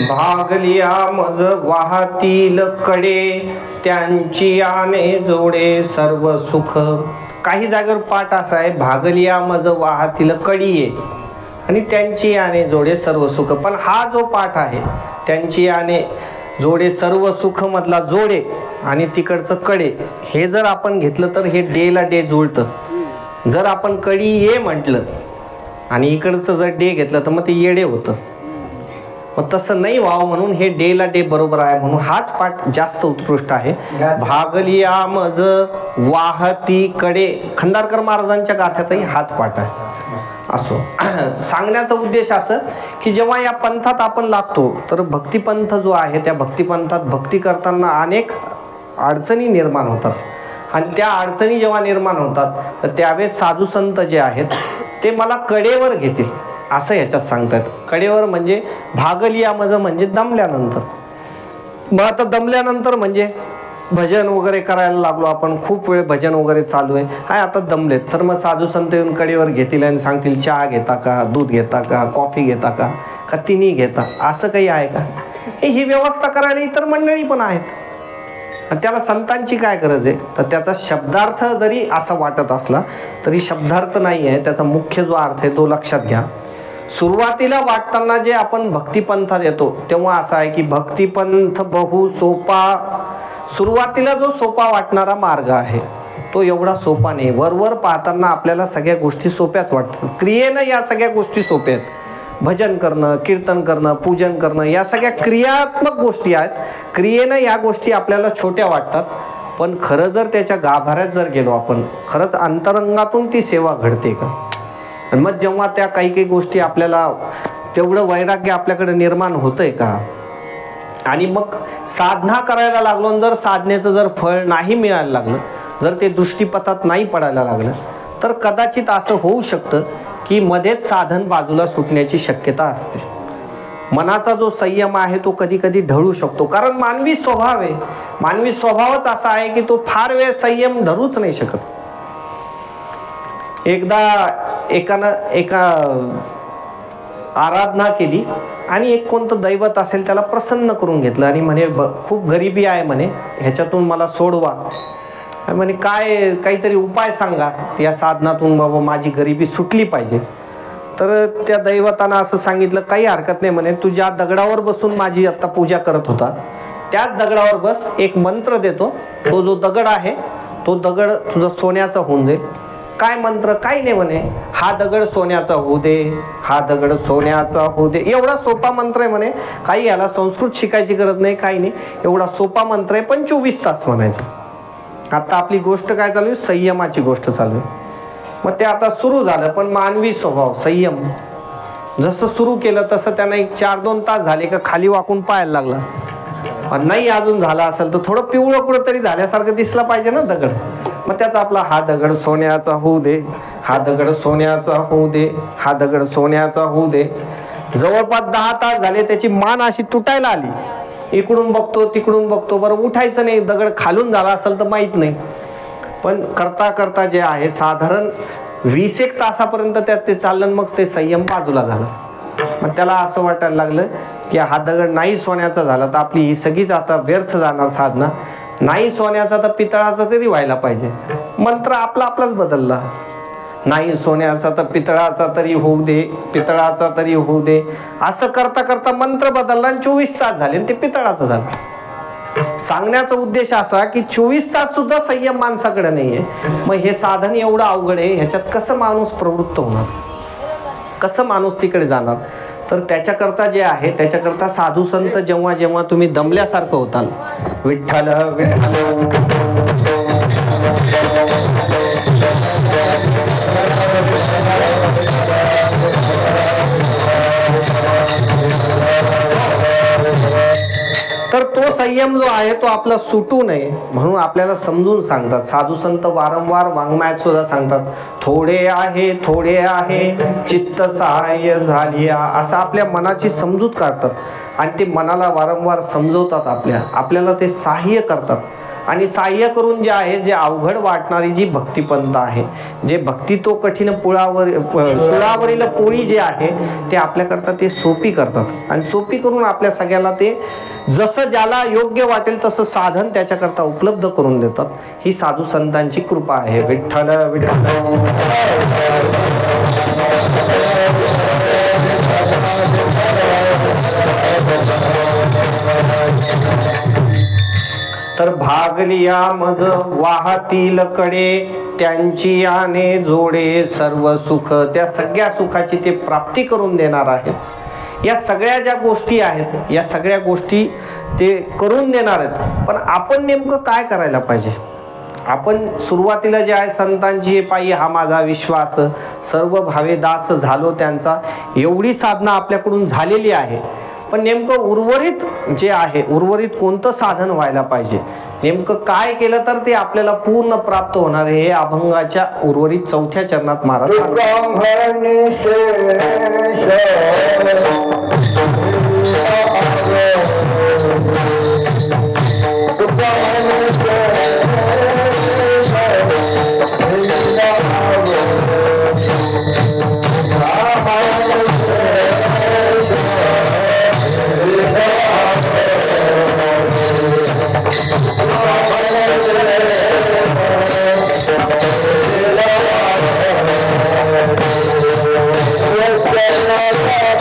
[SPEAKER 1] भागलिया मज वाहतील कडे त्यांची आने जोडे सर्व सुख. काही जागेवर पाठ असा आहे भागलिया मज वाहतील कडिये आणि त्यांची आने जोडे सर्व सुख. पण हा जो पाठ आहे त्यांची आने जोडे सर्व सुख मधला जोडे आणि तिकडचं कडे हे जर आपण घेतलं तर हे डेला डे जुळतं. जर आपण कडी ये म्हटलं आणि इकडचं जर डे घेतलं तर मग ते येडे होतं. मग तसं नाही व्हावं म्हणून हे डेला डे बरोबर आहे म्हणून हाच पाठ जास्त उत्कृष्ट आहे. भागलिया मज वाहती कडे खंडारकर महाराजांच्या गाथ्यातही हाच पाठ आहे. असो सांगण्याचा उद्देश असं की जेव्हा या पंथात आपण लागतो तर भक्तिपंथ जो आहे त्या भक्तिपंथात भक्ती करताना अनेक अडचणी निर्माण होतात. आणि त्या अडचणी जेव्हा निर्माण होतात तर त्यावेळेस साधू संत जे आहेत ते मला कडेवर घेतील असं याच्यात सांगतात. कडेवर म्हणजे भागलिया मज म्हणजे दमल्यानंतर. मग आता दमल्यानंतर म्हणजे भजन वगैरे करायला लागलो आपण खूप वेळ भजन वगैरे चालू आहे हाय आता दमलेत तर मग साधू संत येऊन कडेवर घेतील आणि सांगतील चहा घेता का, दूध घेता का, कॉफी घेता का, का तिन्ही घेता. असं काही आहे का? ही व्यवस्था करायला इतर मंडळी पण आहेत. आणि त्याला संतांची काय गरज आहे? तर त्याचा शब्दार्थ जरी असा वाटत असला तरी शब्दार्थ नाही आहे. त्याचा मुख्य जो अर्थ आहे तो लक्षात घ्या. सुरुवातीला वाटताना जे आपण भक्तिपंथात येतो तेव्हा असं आहे की भक्तिपंथ बहु सोपा. सुरुवातीला जो सोपा वाटणारा मार्ग आहे तो एवढा सोपा नाही. वरवर पाहताना आपल्याला सगळ्या गोष्टी सोप्याच वाटतात. क्रियेनं या सगळ्या गोष्टी सोप्या आहेत. भजन करणं, कीर्तन करणं, पूजन करणं या सगळ्या क्रियात्मक गोष्टी आहेत. क्रियेनं या गोष्टी आपल्याला छोट्या वाटतात. पण खरं जर त्याच्या गाभाऱ्यात जर गेलो आपण, खरंच अंतरंगातून ती सेवा घडते का? आणि मग जेव्हा त्या काही काही गोष्टी आपल्याला तेवढं वैराग्य आपल्याकडे निर्माण होतंय का? आणि मग साधना करायला लागलो आणि जर साधनेचं जर फळ नाही मिळायला लागलं, जर ते दृष्टीपथात नाही पडायला लागलं, तर कदाचित असं होऊ शकतं की मध्येच साधन बाजूला सुटण्याची शक्यता असते. मनाचा जो संयम आहे तो कधी कधी ढळू शकतो, कारण मानवी स्वभाव आहे, मानवी स्वभावच असा आहे की तो फार वेळ संयम धरूच नाही शकत. एकदा एका आराधना केली आणि एक कोणतं दैवत असेल त्याला प्रसन्न करून घेतलं आणि म्हणे खूप गरिबी आहे म्हणे, ह्याच्यातून मला सोडवा. म्हणे काय, काहीतरी उपाय सांगा या साधनातून, बाबा माझी गरिबी सुटली पाहिजे. तर त्या दैवतानं असं सांगितलं, काही हरकत नाही म्हणे, तू ज्या दगडावर बसून माझी आत्ता पूजा करत होता त्याच दगडावर बस, एक मंत्र देतो, तो जो दगड आहे तो दगड तुझा सोन्याचा होऊन जाईल. काय मंत्र? काही नाही म्हणे, हा दगड सोन्याचा होऊ दे, हा दगड सोन्याचा होऊ दे. एवढा सोपा मंत्र आहे म्हणे, काही याला संस्कृत शिकायची गरज नाही, काही नाही, एवढा सोपा मंत्र आहे, पण 24 तास म्हणायचं. आता आपली गोष्ट काय चालू आहे? संयमाची गोष्ट चालू आहे. मग ते आता सुरू झालं, पण मानवी स्वभाव संयम जसं सुरू केलं तसं त्यानं एक 4-2 तास झाले का खाली वाकून पाहायला लागला. पण नाही अजून झालं असेल तर थोडं पिवळं कुठं तरी झाल्यासारखं दिसला पाहिजे ना दगड. मग त्याचा आपला हा दगड सोन्याचा होऊ दे, हा दगड सोन्याचा होऊ दे, हा दगड सोन्याचा होऊ दे. जवळपास 10 तास झाले, त्याची मान अशी तुटायला आली. इकडून बघतो तिकडून बघतो, बरं उठायचं नाही, दगड खालून झाला असेल तर माहीत नाही. पण करता करता जे आहे साधारण 20-1 तासापर्यंत त्यात ते चाललं, मग ते संयम बाजूला झाला. मग त्याला असं वाटायला लागलं की हा दगड नाही सोन्याचा झाला तर आपली ही सगळीच आता व्यर्थ जाणार साधना. नाही सोन्याचा तर पितळाचा तरी व्हायला पाहिजे. मंत्र आपलाच बदलला, नाही सोन्याचा तर पितळाचा तरी होऊ दे, पितळाचा तरी होऊ दे. असं करता करता मंत्र बदलला आणि 24 तास झाले आणि ते पितळाचं झालं. सांगण्याचा उद्देश असा की 24 तास सुद्धा संयम माणसाकडे नाहीये. मग हे साधन एवढं अवघड आहे, ह्याच्यात कसं माणूस प्रवृत्त होणार, कसं माणूस तिकडे जाणार? तर त्याच्याकरता जे आहे, त्याच्याकरता साधू संत जेव्हा जेव्हा तुम्ही दमल्यासारखं होताल, विठ्ठल विठ्ठल तर तो संयम जो आहे तो आपला सुटू नये म्हणून आपल्याला समजून सांगतात साधू संत. वारंवार वाङ्मयात सुद्धा सांगतात, थोडे आहे चित्त सहाय्य झाली, असं आपल्या मनाची समजूत काढतात आणि ते मनाला वारंवार समजवतात, आपल्याला ते सहाय्य करतात. आणि सहाय्य करून जे आहे, जे अवघड वाटणारी जी भक्तिपंथ आहे, जे भक्ती तो कठीण सुळावरील पोळी जे आहे ते आपल्याकरता ते सोपी करतात आणि सोपी करून आपल्या सगळ्याला ते जसं ज्याला योग्य वाटेल तसं साधन त्याच्याकरता उपलब्ध करून देतात. ही साधू संतांची कृपा आहे. विठ्ठल विठ्ठल. तर भागलिया मज वाहतील कडे, त्यांची आने जोडे सर्व सुख. त्या सगळ्या सुखाची ते प्राप्ती करून देणार आहेत. या सगळ्या ज्या गोष्टी आहेत, या सगळ्या गोष्टी ते करून देणार आहेत. पण आपण नेमकं काय करायला पाहिजे? आपण सुरुवातीला जे आहे संतांची पायी हा माझा विश्वास, सर्व भावे दास झालो त्यांचा, एवढी साधना आपल्याकडून झालेली आहे. पण नेमकं उर्वरित जे आहे, उर्वरित कोणतं साधन व्हायला पाहिजे, नेमकं काय केलं तर ते आपल्याला पूर्ण प्राप्त होणार आहे, हे अभंगाच्या उर्वरित 4थ्या चरणात महाराज
[SPEAKER 3] Yeah.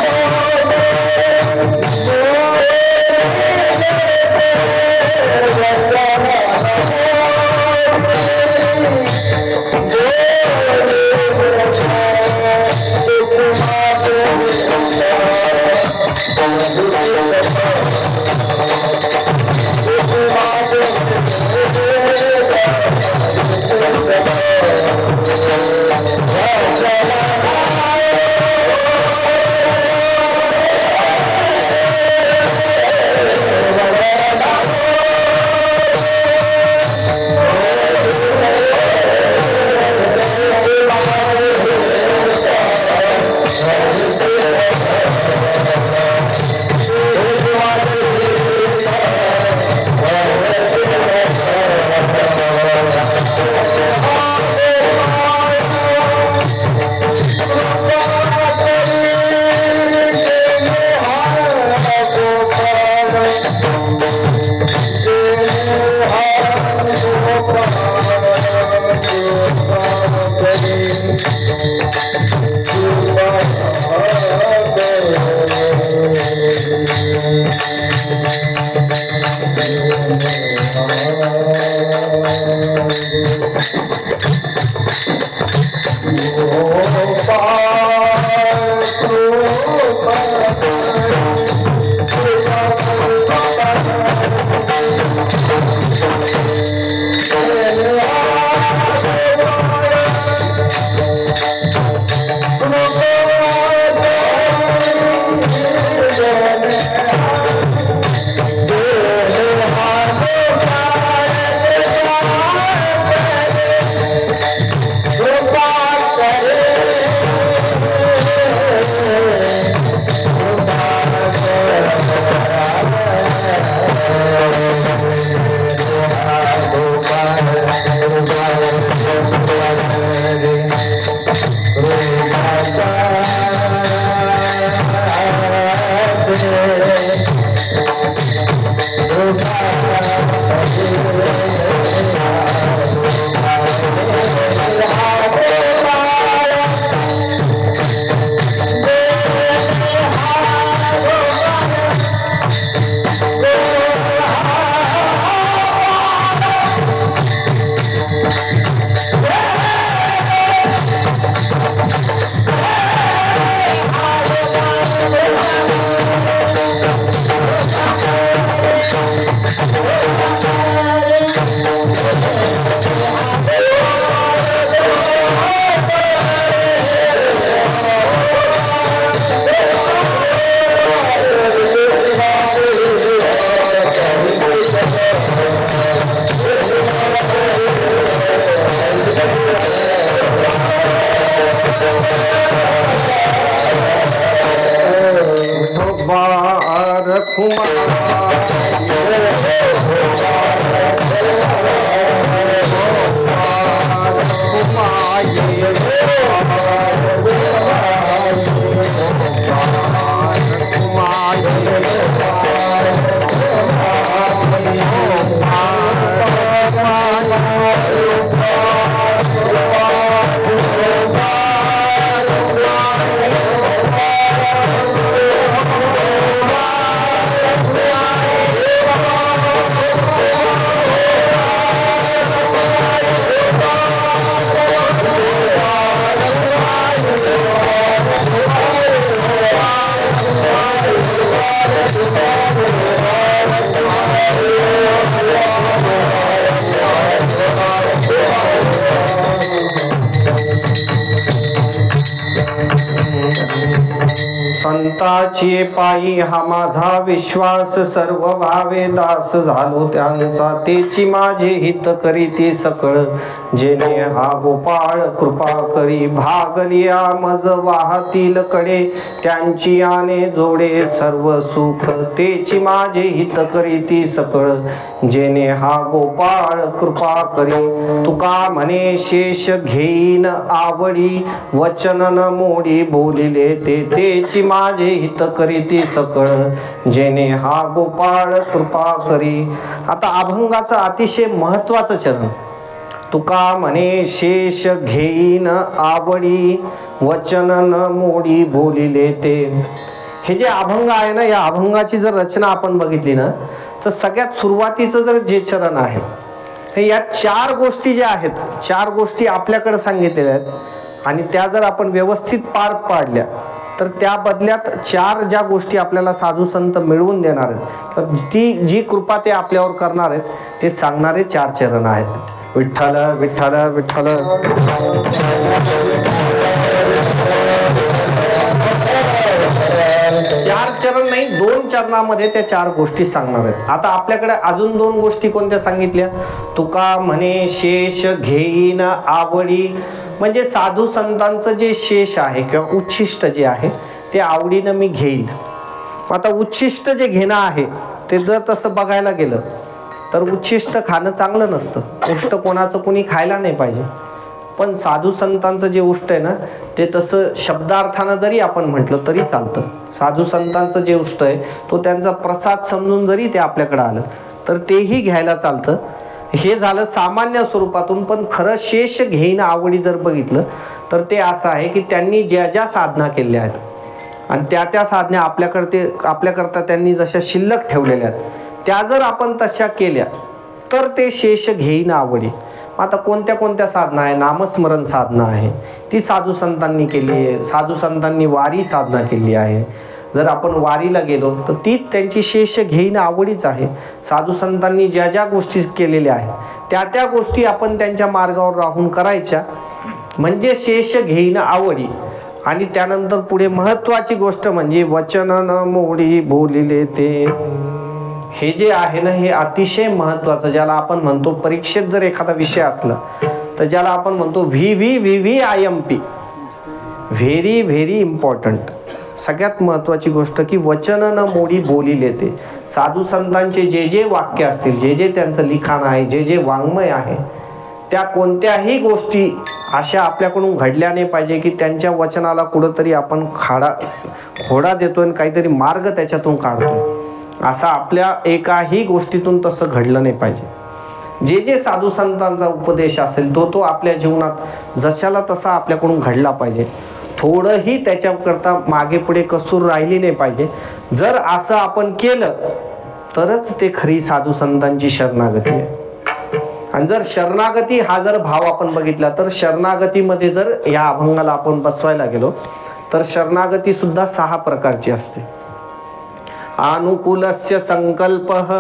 [SPEAKER 1] संताची पायी हा माझा विश्वास, सर्व भावे दास झालो त्यांचा, तेची माझे हित करीती सकळ, जेणे हा गोपाळ कृपा करी, भागलिया मज वाहतील कडे, त्यांची आने जोडे सर्व सुख, तेची माझे हित करीती सकळ, जेणे हा गोपाळ कृपा करी. तुका म्हणे शेष घेईन आवडी, वचन न मोडी बोलिले ते, तेची माझे हित करीती सकळ, जेणे हा गोपाळ कृपा करी. आता अभंगाचं अतिशय महत्वाचं चरण. तुका म्हणे शेष घेईन आवडी, वचन न मोडी बोलिले ते. हे जे अभंग आहे ना, या अभंगाची जर रचना आपण बघितली ना, तर सगळ्यात सुरुवातीचं जर जे चरण आहे, हे या 4 गोष्टी ज्या आहेत, 4 गोष्टी आपल्याकडे सांगितलेल्या आहेत, आणि त्या जर आपण व्यवस्थित पार पाडल्या तर त्या बदल्यात 4 ज्या गोष्टी आपल्याला साधू संत मिळवून देणार आहेत, तर ती जी कृपा ते आपल्यावर करणार आहेत, ते सांगणारे 4 चरण आहेत. विठ्ठल विठ्ठल विठ्ठल. 4 चरण नाही, 2 चरणामध्ये त्या 4 गोष्टी सांगणार आहेत. आता आपल्याकडे अजून 2 गोष्टी कोणत्या सांगितल्या? तुका म्हणे शेष घेईन आवडी, म्हणजे साधू संतांचं जे शेष आहे किंवा उच्छिष्ट जे आहे ते आवडीनं मी घेईल. आता उच्छिष्ट जे घेणं आहे ते जर तसं बघायला गेलं तर उच्छिष्ट खाणं चांगलं नसतं. उष्ट कोणाचं कोणी खायला नाही पाहिजे. पण साधू संतांचं जे उष्ट आहे ना, ते तसं शब्दार्थानं जरी आपण म्हटलं तरी चालतं. साधू संतांचं जे उष्ट आहे तो त्यांचा प्रसाद समजून जरी ते आपल्याकडे आलं तर तेही घ्यायला चालतं. हे झालं सामान्य स्वरूपातून. पण खरं शेष घेईन आवडी जर बघितलं तर ते असं आहे की त्यांनी ज्या ज्या साधना केल्या आहेत आणि त्या त्या साधना आपल्याकरता त्यांनी जशा शिल्लक ठेवलेल्या आहेत, त्या जर आपण तशा केल्या तर ते शेष घेईन आवडी. आता कोणत्या कोणत्या साधना आहे? नामस्मरण साधना आहे, ती साधू संतांनी केली आहे. साधू संतांनी वारी साधना केली आहे. जर आपण वारीला गेलो तर ती त्यांची शेष घेईन आवडीच आहे. साधू संतांनी ज्या ज्या गोष्टी केलेल्या आहेत त्या त्या गोष्टी आपण त्यांच्या मार्गावर राहून करायच्या, म्हणजे शेष घेईन आवडी. आणि त्यानंतर पुढे महत्त्वाची गोष्ट म्हणजे वचन न मोडी बोलिले ते. हे जे आहे ना, हे अतिशय महत्त्वाचं, ज्याला आपण म्हणतो परीक्षेत जर एखादा विषय असला तर ज्याला आपण म्हणतो VVIMP, व्हेरी व्हेरी इम्पॉर्टंट. सगळ्यात महत्त्वाची गोष्ट की वचन न मोडी बोलिले ते. साधू संतांचे जे जे वाक्य असतील, जे जे त्यांचं लिखाण आहे, जे जे वाङ्मय आहे, त्या कोणत्याही गोष्टी अशा आपल्याकडून घडल्या नाही पाहिजे की त्यांच्या वचनाला कुठंतरी आपण खोडा देतोय आणि काहीतरी मार्ग त्याच्यातून काढतोय. असं आपल्या एकाही गोष्टीतून तसं घडलं नाही पाहिजे. जे जे साधू संतांचा उपदेश असेल तो आपल्या जीवनात जशाला तसा आपल्याकडून घडला पाहिजे. थोडंही त्याच्याकरता मागे पुढे कसूर राहिली नाही पाहिजे. जर असं आपण केलं तरच ते खरी साधू संतांची शरणागती आहे. आणि जर शरणागती हा जर भाव आपण बघितला तर शरणागतीमध्ये जर या अभंगाला आपण बसवायला गेलो तर शरणागती सुद्धा 6 प्रकारची असते. अनुकूलस्य संकल्पः,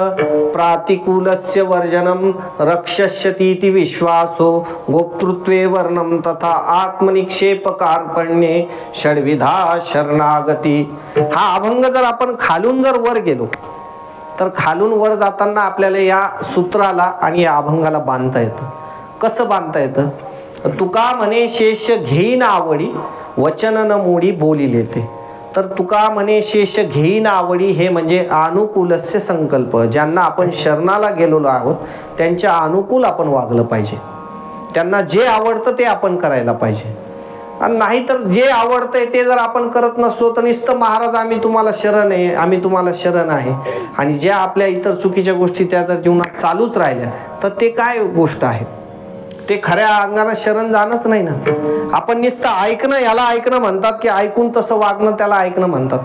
[SPEAKER 1] प्रातिकूलस्य वर्जनम, रक्षस्यतीति विश्वासो, गोप्तृत्वे वर्णम तथा आत्मनिक्षेप कार्पण्ये, षड्विधा शरणागती. हा अभंग जर आपण खालून जर वर गेलो तर खालून वर जाताना आपल्याला या सूत्राला आणि या अभंगाला बांधता येतं. कसं बांधता येतं? तुका म्हणे शेष घेईन आवडी, वचन न मोडी बोलिले ते. तर तुका म्हणे शेष घेईन आवडी, हे म्हणजे अनुकूलस्य संकल्प. ज्यांना आपण शरणाला गेलेलो आहोत त्यांच्या अनुकूल आपण वागलं पाहिजे, त्यांना जे आवडतं ते आपण करायला पाहिजे. आणि नाहीतर जे आवडतंय ते जर आपण करत नसलो तर नुसतं महाराज आम्ही तुम्हाला शरण आहे, आम्ही तुम्हाला शरण आहे, आणि ज्या आपल्या इतर चुकीच्या गोष्टी त्या जर जीवनात चालूच राहिल्या तर ते काय गोष्ट आहे? ते खऱ्या अंगानं शरण जाणंच नाही ना. आपण नुसतं ऐकणं, याला ऐकणं म्हणतात, की ऐकून तसं वागणं त्याला ऐकणं म्हणतात.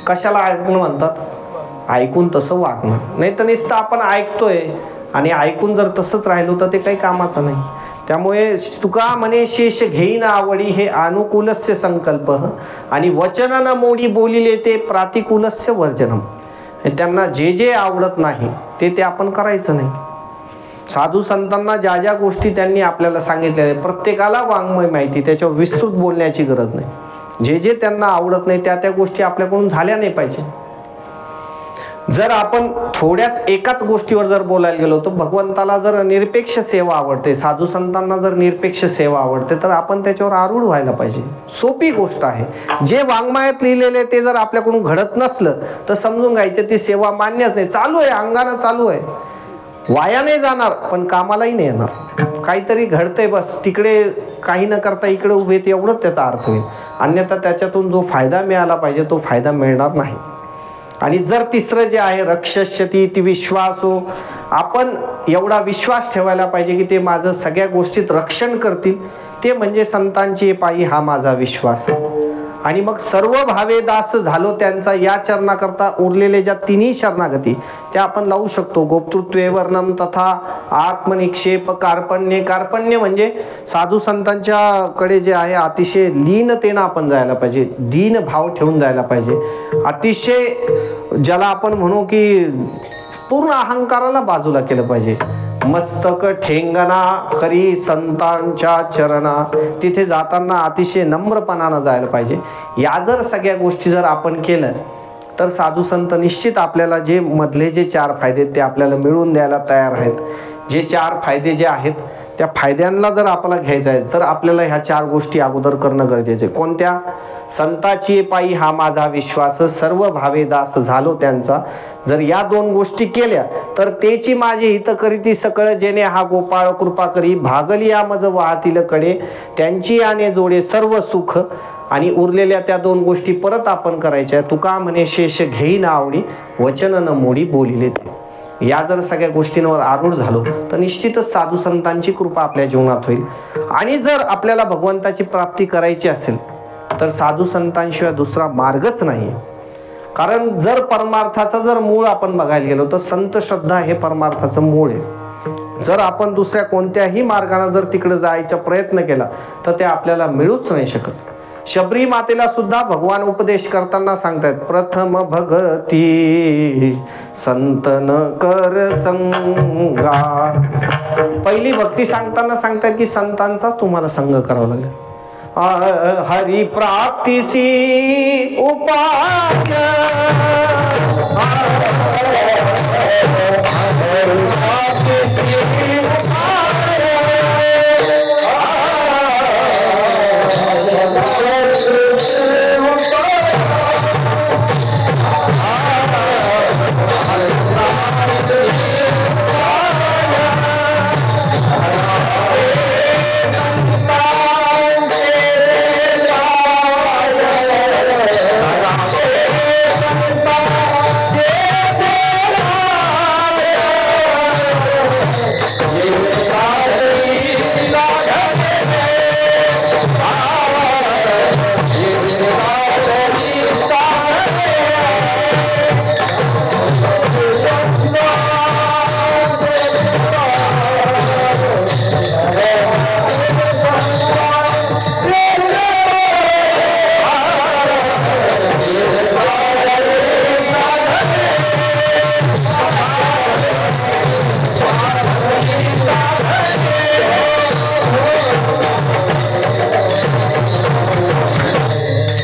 [SPEAKER 1] कशाला ऐकणं म्हणतात? ऐकून तसं वागणं. नाही तर नुसतं आपण ऐकतोय आणि ऐकून जर तसंच राहिलो तर ते काही कामाचं नाही. त्यामुळे तुका म्हणे शेष घेईन आवडी, हे अनुकूलस्य संकल्प, आणि वचन न मोडी बोलिले ते प्रातिकूलस्य वर्जनम. त्यांना जे जे आवडत नाही ते आपण करायचं नाही. साधू संतांना ज्या ज्या गोष्टी त्यांनी आपल्याला सांगितलेल्या, प्रत्येकाला वाङ्मय माहिती, त्याच्यावर विस्तृत बोलण्याची गरज नाही. जे जे त्यांना आवडत नाही त्या गोष्टी आपल्याकडून झाल्या नाही पाहिजे. जर आपण थोड्याच एकाच गोष्टीवर जर बोलायला गेलो तर भगवंताला जर निरपेक्ष सेवा आवडते, साधू संतांना जर निरपेक्ष सेवा आवडते, तर आपण त्याच्यावर आरूढ व्हायला पाहिजे. सोपी गोष्ट आहे. जे वाङ्मयात लिहिलेले ते जर आपल्याकडून घडत नसलं तर समजून घ्यायचं ती सेवा मान्यच नाही. चालू आहे, अंगानं चालू आहे, वाया नाही जाणार पण कामालाही नाही येणार. काहीतरी घडतंय बस, तिकडे काही न करता इकडे उभे, एवढंच त्याचा अर्थ होईल. अन्यथा त्याच्यातून जो फायदा मिळाला पाहिजे तो फायदा मिळणार नाही. आणि जर तिसरं जे आहे रक्षस्यती ती विश्वासो, आपण एवढा विश्वास ठेवायला पाहिजे की ते माझं सगळ्या गोष्टीत रक्षण करतील, ते म्हणजे संतांची पायी हा माझा विश्वास. आणि मग सर्व भावे दास झालो त्यांचा, या चरणाकरता उरलेले ज्या तिन्ही शरणागती त्या आपण लावू शकतो. गोप्तृत्वे वर्णम तथा आत्मनिक्षेप कार्पण्य. कार्पण्य म्हणजे साधू संतांच्याकडे जे आहे अतिशय लीनतेनं आपण जायला पाहिजे, दीन भाव ठेवून जायला पाहिजे. अतिशय ज्याला आपण म्हणू की पूर्ण अहंकाराला बाजूला केलं पाहिजे. मस्तक ठेंगणा खरी संतांच्या चरणा, तिथे जाताना अतिशय नम्रपणानं जायला पाहिजे. या जर सगळ्या गोष्टी जर आपण केलं तर साधू संत निश्चित आपल्याला जे मधले जे 4 फायदे ते आपल्याला मिळवून द्यायला तयार आहेत. जे 4 फायदे जे आहेत त्या फायद्यांना जर आपल्याला घ्यायचं आहे तर आपल्याला ह्या 4 गोष्टी अगोदर करणं गरजेचं आहे. कोणत्या? संताची पायी हा माझा विश्वास, सर्व भावे दास झालो त्यांचा. जर या 2 गोष्टी केल्या तर तेची माझी हित करीती सकळ, जेणे हा गोपाळ कृपा करी, भागली या मज वाहतील कडे, त्यांची याने जोडे सर्व सुख. आणि उरलेल्या त्या 2 गोष्टी परत आपण करायच्या. तुका म्हणे शेष घेईन आवडी, वचन न मोडी बोलिले ते. या जर सगळ्या गोष्टींवर आरूढ झालो तर निश्चितच साधू संतांची कृपा आपल्या जीवनात होईल. आणि जर आपल्याला भगवंताची प्राप्ती करायची असेल तर साधू संतांशिवाय दुसरा मार्गच नाही. कारण जर परमार्थाचं जर मूळ आपण बघायला गेलो तर संत श्रद्धा हे परमार्थाचं मूळ आहे. जर आपण दुसऱ्या कोणत्याही मार्गाने जर तिकडे जायचा प्रयत्न केला तर ते आपल्याला मिळूच नाही शकत. शबरी मातेला सुद्धा भगवान उपदेश करताना सांगतायत, प्रथम भगती संतन कर संगा. पहिली भक्ती सांगताना सांगतायत की संतांचाच तुम्हाला संग करावा लागेल. हरि प्राप्तिसी उपाय,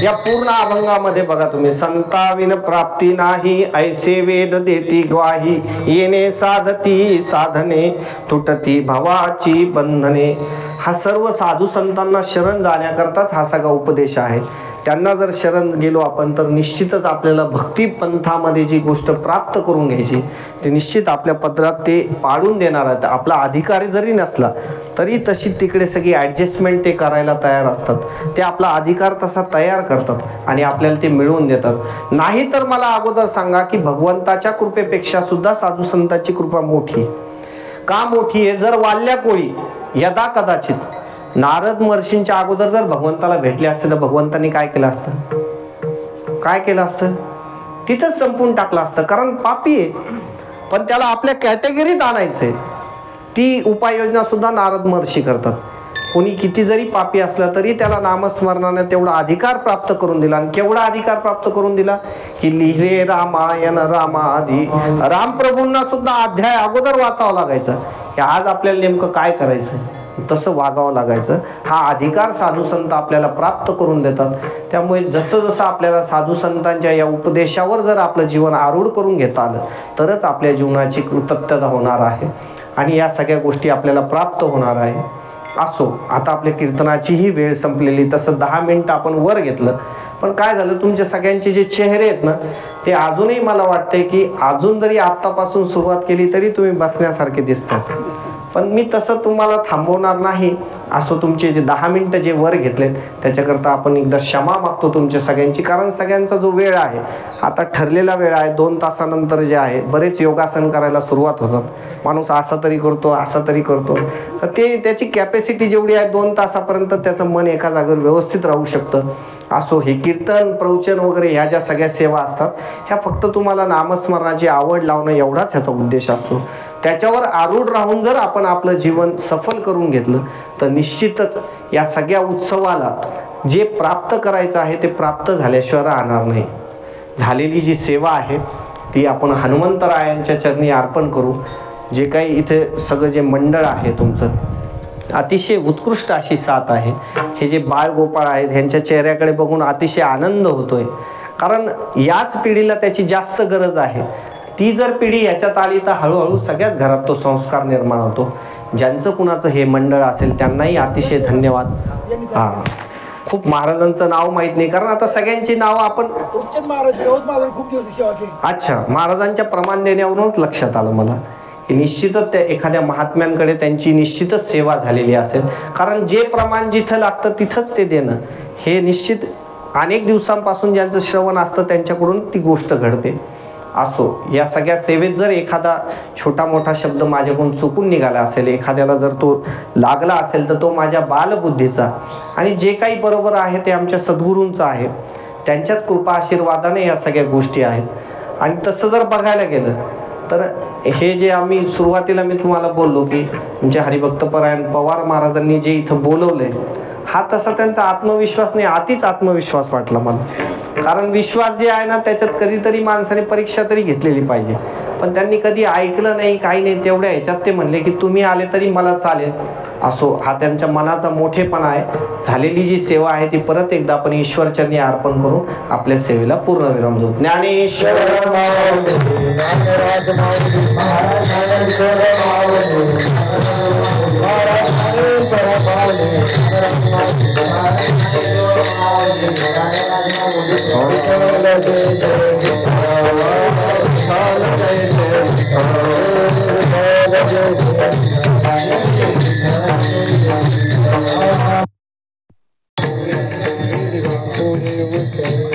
[SPEAKER 1] या पूर्ण अभंगामध्ये बघा तुम्ही, संताविन प्राप्ती नाही ऐसे वेद देती ग्वाही, येणे साधती साधने तुटती भवाची बंधने. हा सर्व साधू संतांना शरण जाण्याकरताच हा सगळा उपदेश आहे. त्यांना जर शरण गेलो आपण तर निश्चितच आपल्याला भक्ती पंथामध्ये जी गोष्ट प्राप्त करून घ्यायची ती निश्चित आपल्या पदरात ते पाडून देणार आहेत. आपला अधिकारी जरी नसला तरी तशी तिकडे सगळी ॲडजस्टमेंट ते करायला तयार असतात. ते आपला अधिकार तसा तयार करतात आणि आपल्याला ते मिळवून देतात. नाही तर मला अगोदर सांगा की भगवंताच्या कृपेपेक्षा सुद्धा साधू संतांची कृपा मोठी का मोठी आहे? जर वाल्ल्या कोळी यदा कदाचित नारद महर्षींच्या अगोदर जर भगवंताला भेटले असते तर भगवंतांनी काय केलं असतं? काय केलं असतं? तिथंच संपून टाकलं असतं. कारण पापी आहे पण त्याला आपल्या कॅटेगरीत आणायचंय. ती उपाययोजना सुद्धा नारद महर्षी करतात. कोणी किती जरी पापी असला तरी त्याला नामस्मरणाने तेवढा अधिकार प्राप्त करून दिला. आणि केवढा अधिकार प्राप्त करून दिला की लिहिले रामायण रामादी रामप्रभूंना सुद्धा अध्याय अगोदर वाचावं लागायचं. हे आज आपल्याला नेमकं काय करायचं तसं वागावं लागायचं. हा अधिकार साधू संत आपल्याला प्राप्त करून देतात. त्यामुळे जसं जसं आपल्याला साधू संतांच्या या उपदेशावर जर आपलं जीवन आरूढ करून घेता आलं तरच आपल्या जीवनाची कृतज्ञता होणार आहे आणि या सगळ्या गोष्टी आपल्याला प्राप्त होणार आहे. असो, आता आपल्या कीर्तनाचीही वेळ संपलेली. तसं 10 मिनिटं आपण वर घेतलं पण काय झालं तुमच्या सगळ्यांचे जे चेहरे आहेत ना ते अजूनही मला वाटते की अजून जरी आत्तापासून सुरुवात केली तरी तुम्ही बसण्यासारखे दिसतात. पण मी तसं तुम्हाला थांबवणार नाही. असो, तुमचे जे 10 मिनिटं जे वर घेतले त्याच्याकरता आपण एकदा क्षमा मागतो तुमच्या सगळ्यांची. कारण सगळ्यांचा जो वेळ आहे आता ठरलेला वेळ आहे. 2 तासानंतर जे आहे बरेच योगासन करायला सुरुवात होतात. माणूस असा तरी करतो असा तरी करतो तर ते त्याची कॅपॅसिटी जेवढी आहे 2 तासापर्यंत त्याचं मन एका जागेवर व्यवस्थित राहू शकतं. असो, हे कीर्तन प्रवचन वगैरे ह्या ज्या सगळ्या सेवा असतात ह्या फक्त तुम्हाला नामस्मरणाची आवड लावणं एवढाच ह्याचा उद्देश असतो. त्याच्यावर आरूढ राहून जर आपण आपलं जीवन सफल करून घेतलं तर निश्चितच या सगळ्या उत्सवाला जे प्राप्त करायचं आहे ते प्राप्त झाल्याशिवाय राहणार नाही. झालेली जी सेवा आहे ती आपण हनुमंतरायांच्या चरणी अर्पण करू. जे काही इथे सगळं जे मंडळ आहे तुमचं अतिशय उत्कृष्ट अशी साथ आहे. हे जे बाळगोपाळ आहेत ह्यांच्या चेहऱ्याकडे बघून अतिशय आनंद होतोय. कारण याच पिढीला त्याची जास्त गरज आहे. ती जर पिढी याच्यात आली तर हळूहळू सगळ्याच घरात तो संस्कार निर्माण होतो. ज्यांचं कुणाचं हे मंडळ असेल त्यांनाही अतिशय धन्यवाद. खूप महाराजांचं नाव माहीत नाही कारण आता सगळ्यांची नावं आपण अच्छा महाराजांच्या प्रमाण देण्यावरूनच लक्षात आलं मला की निश्चितच त्या एखाद्या महात्म्यांकडे त्यांची निश्चितच सेवा झालेली असेल. कारण जे प्रमाण जिथं लागतं तिथंच ते देणं हे निश्चित अनेक दिवसांपासून ज्यांचं श्रवण असतं त्यांच्याकडून ती गोष्ट घडते. असो, या सगळ्या सेवेत जर एखादा छोटा मोठा शब्द माझ्याकडून चुकून निघाला असेल, एखाद्याला जर तो लागला असेल तर तो माझ्या बालबुद्धीचा आणि जे काही बरोबर आहे ते आमच्या सद्गुरूंचं आहे. त्यांच्याच कृपा आशीर्वादाने या सगळ्या गोष्टी आहेत. आणि तसं जर बघायला गेलं तर हे जे आम्ही सुरुवातीला मी तुम्हाला बोललो की तुमचे हरिभक्तपरायण पवार महाराजांनी जे इथं बोलवलंय हा तसा त्यांचा आत्मविश्वास नाही, अतिच आत्मविश्वास वाटला मला. कारण विश्वास जे आहे ना त्याच्यात कधीतरी माणसाने परीक्षा तरी घेतलेली पाहिजे. पण त्यांनी कधी ऐकलं नाही, काही नाही. तेवढ्या ह्याच्यात ते म्हणले की तुम्ही आले तरी मला चालेल. असो, हा त्यांच्या मनाचा मोठेपणा आहे. झालेली जी सेवा आहे ती परत एकदा आपण ईश्वरचरणी अर्पण करून आपल्या सेवेला पूर्णविराम देऊ. ज्ञानेश्वर
[SPEAKER 3] Oh,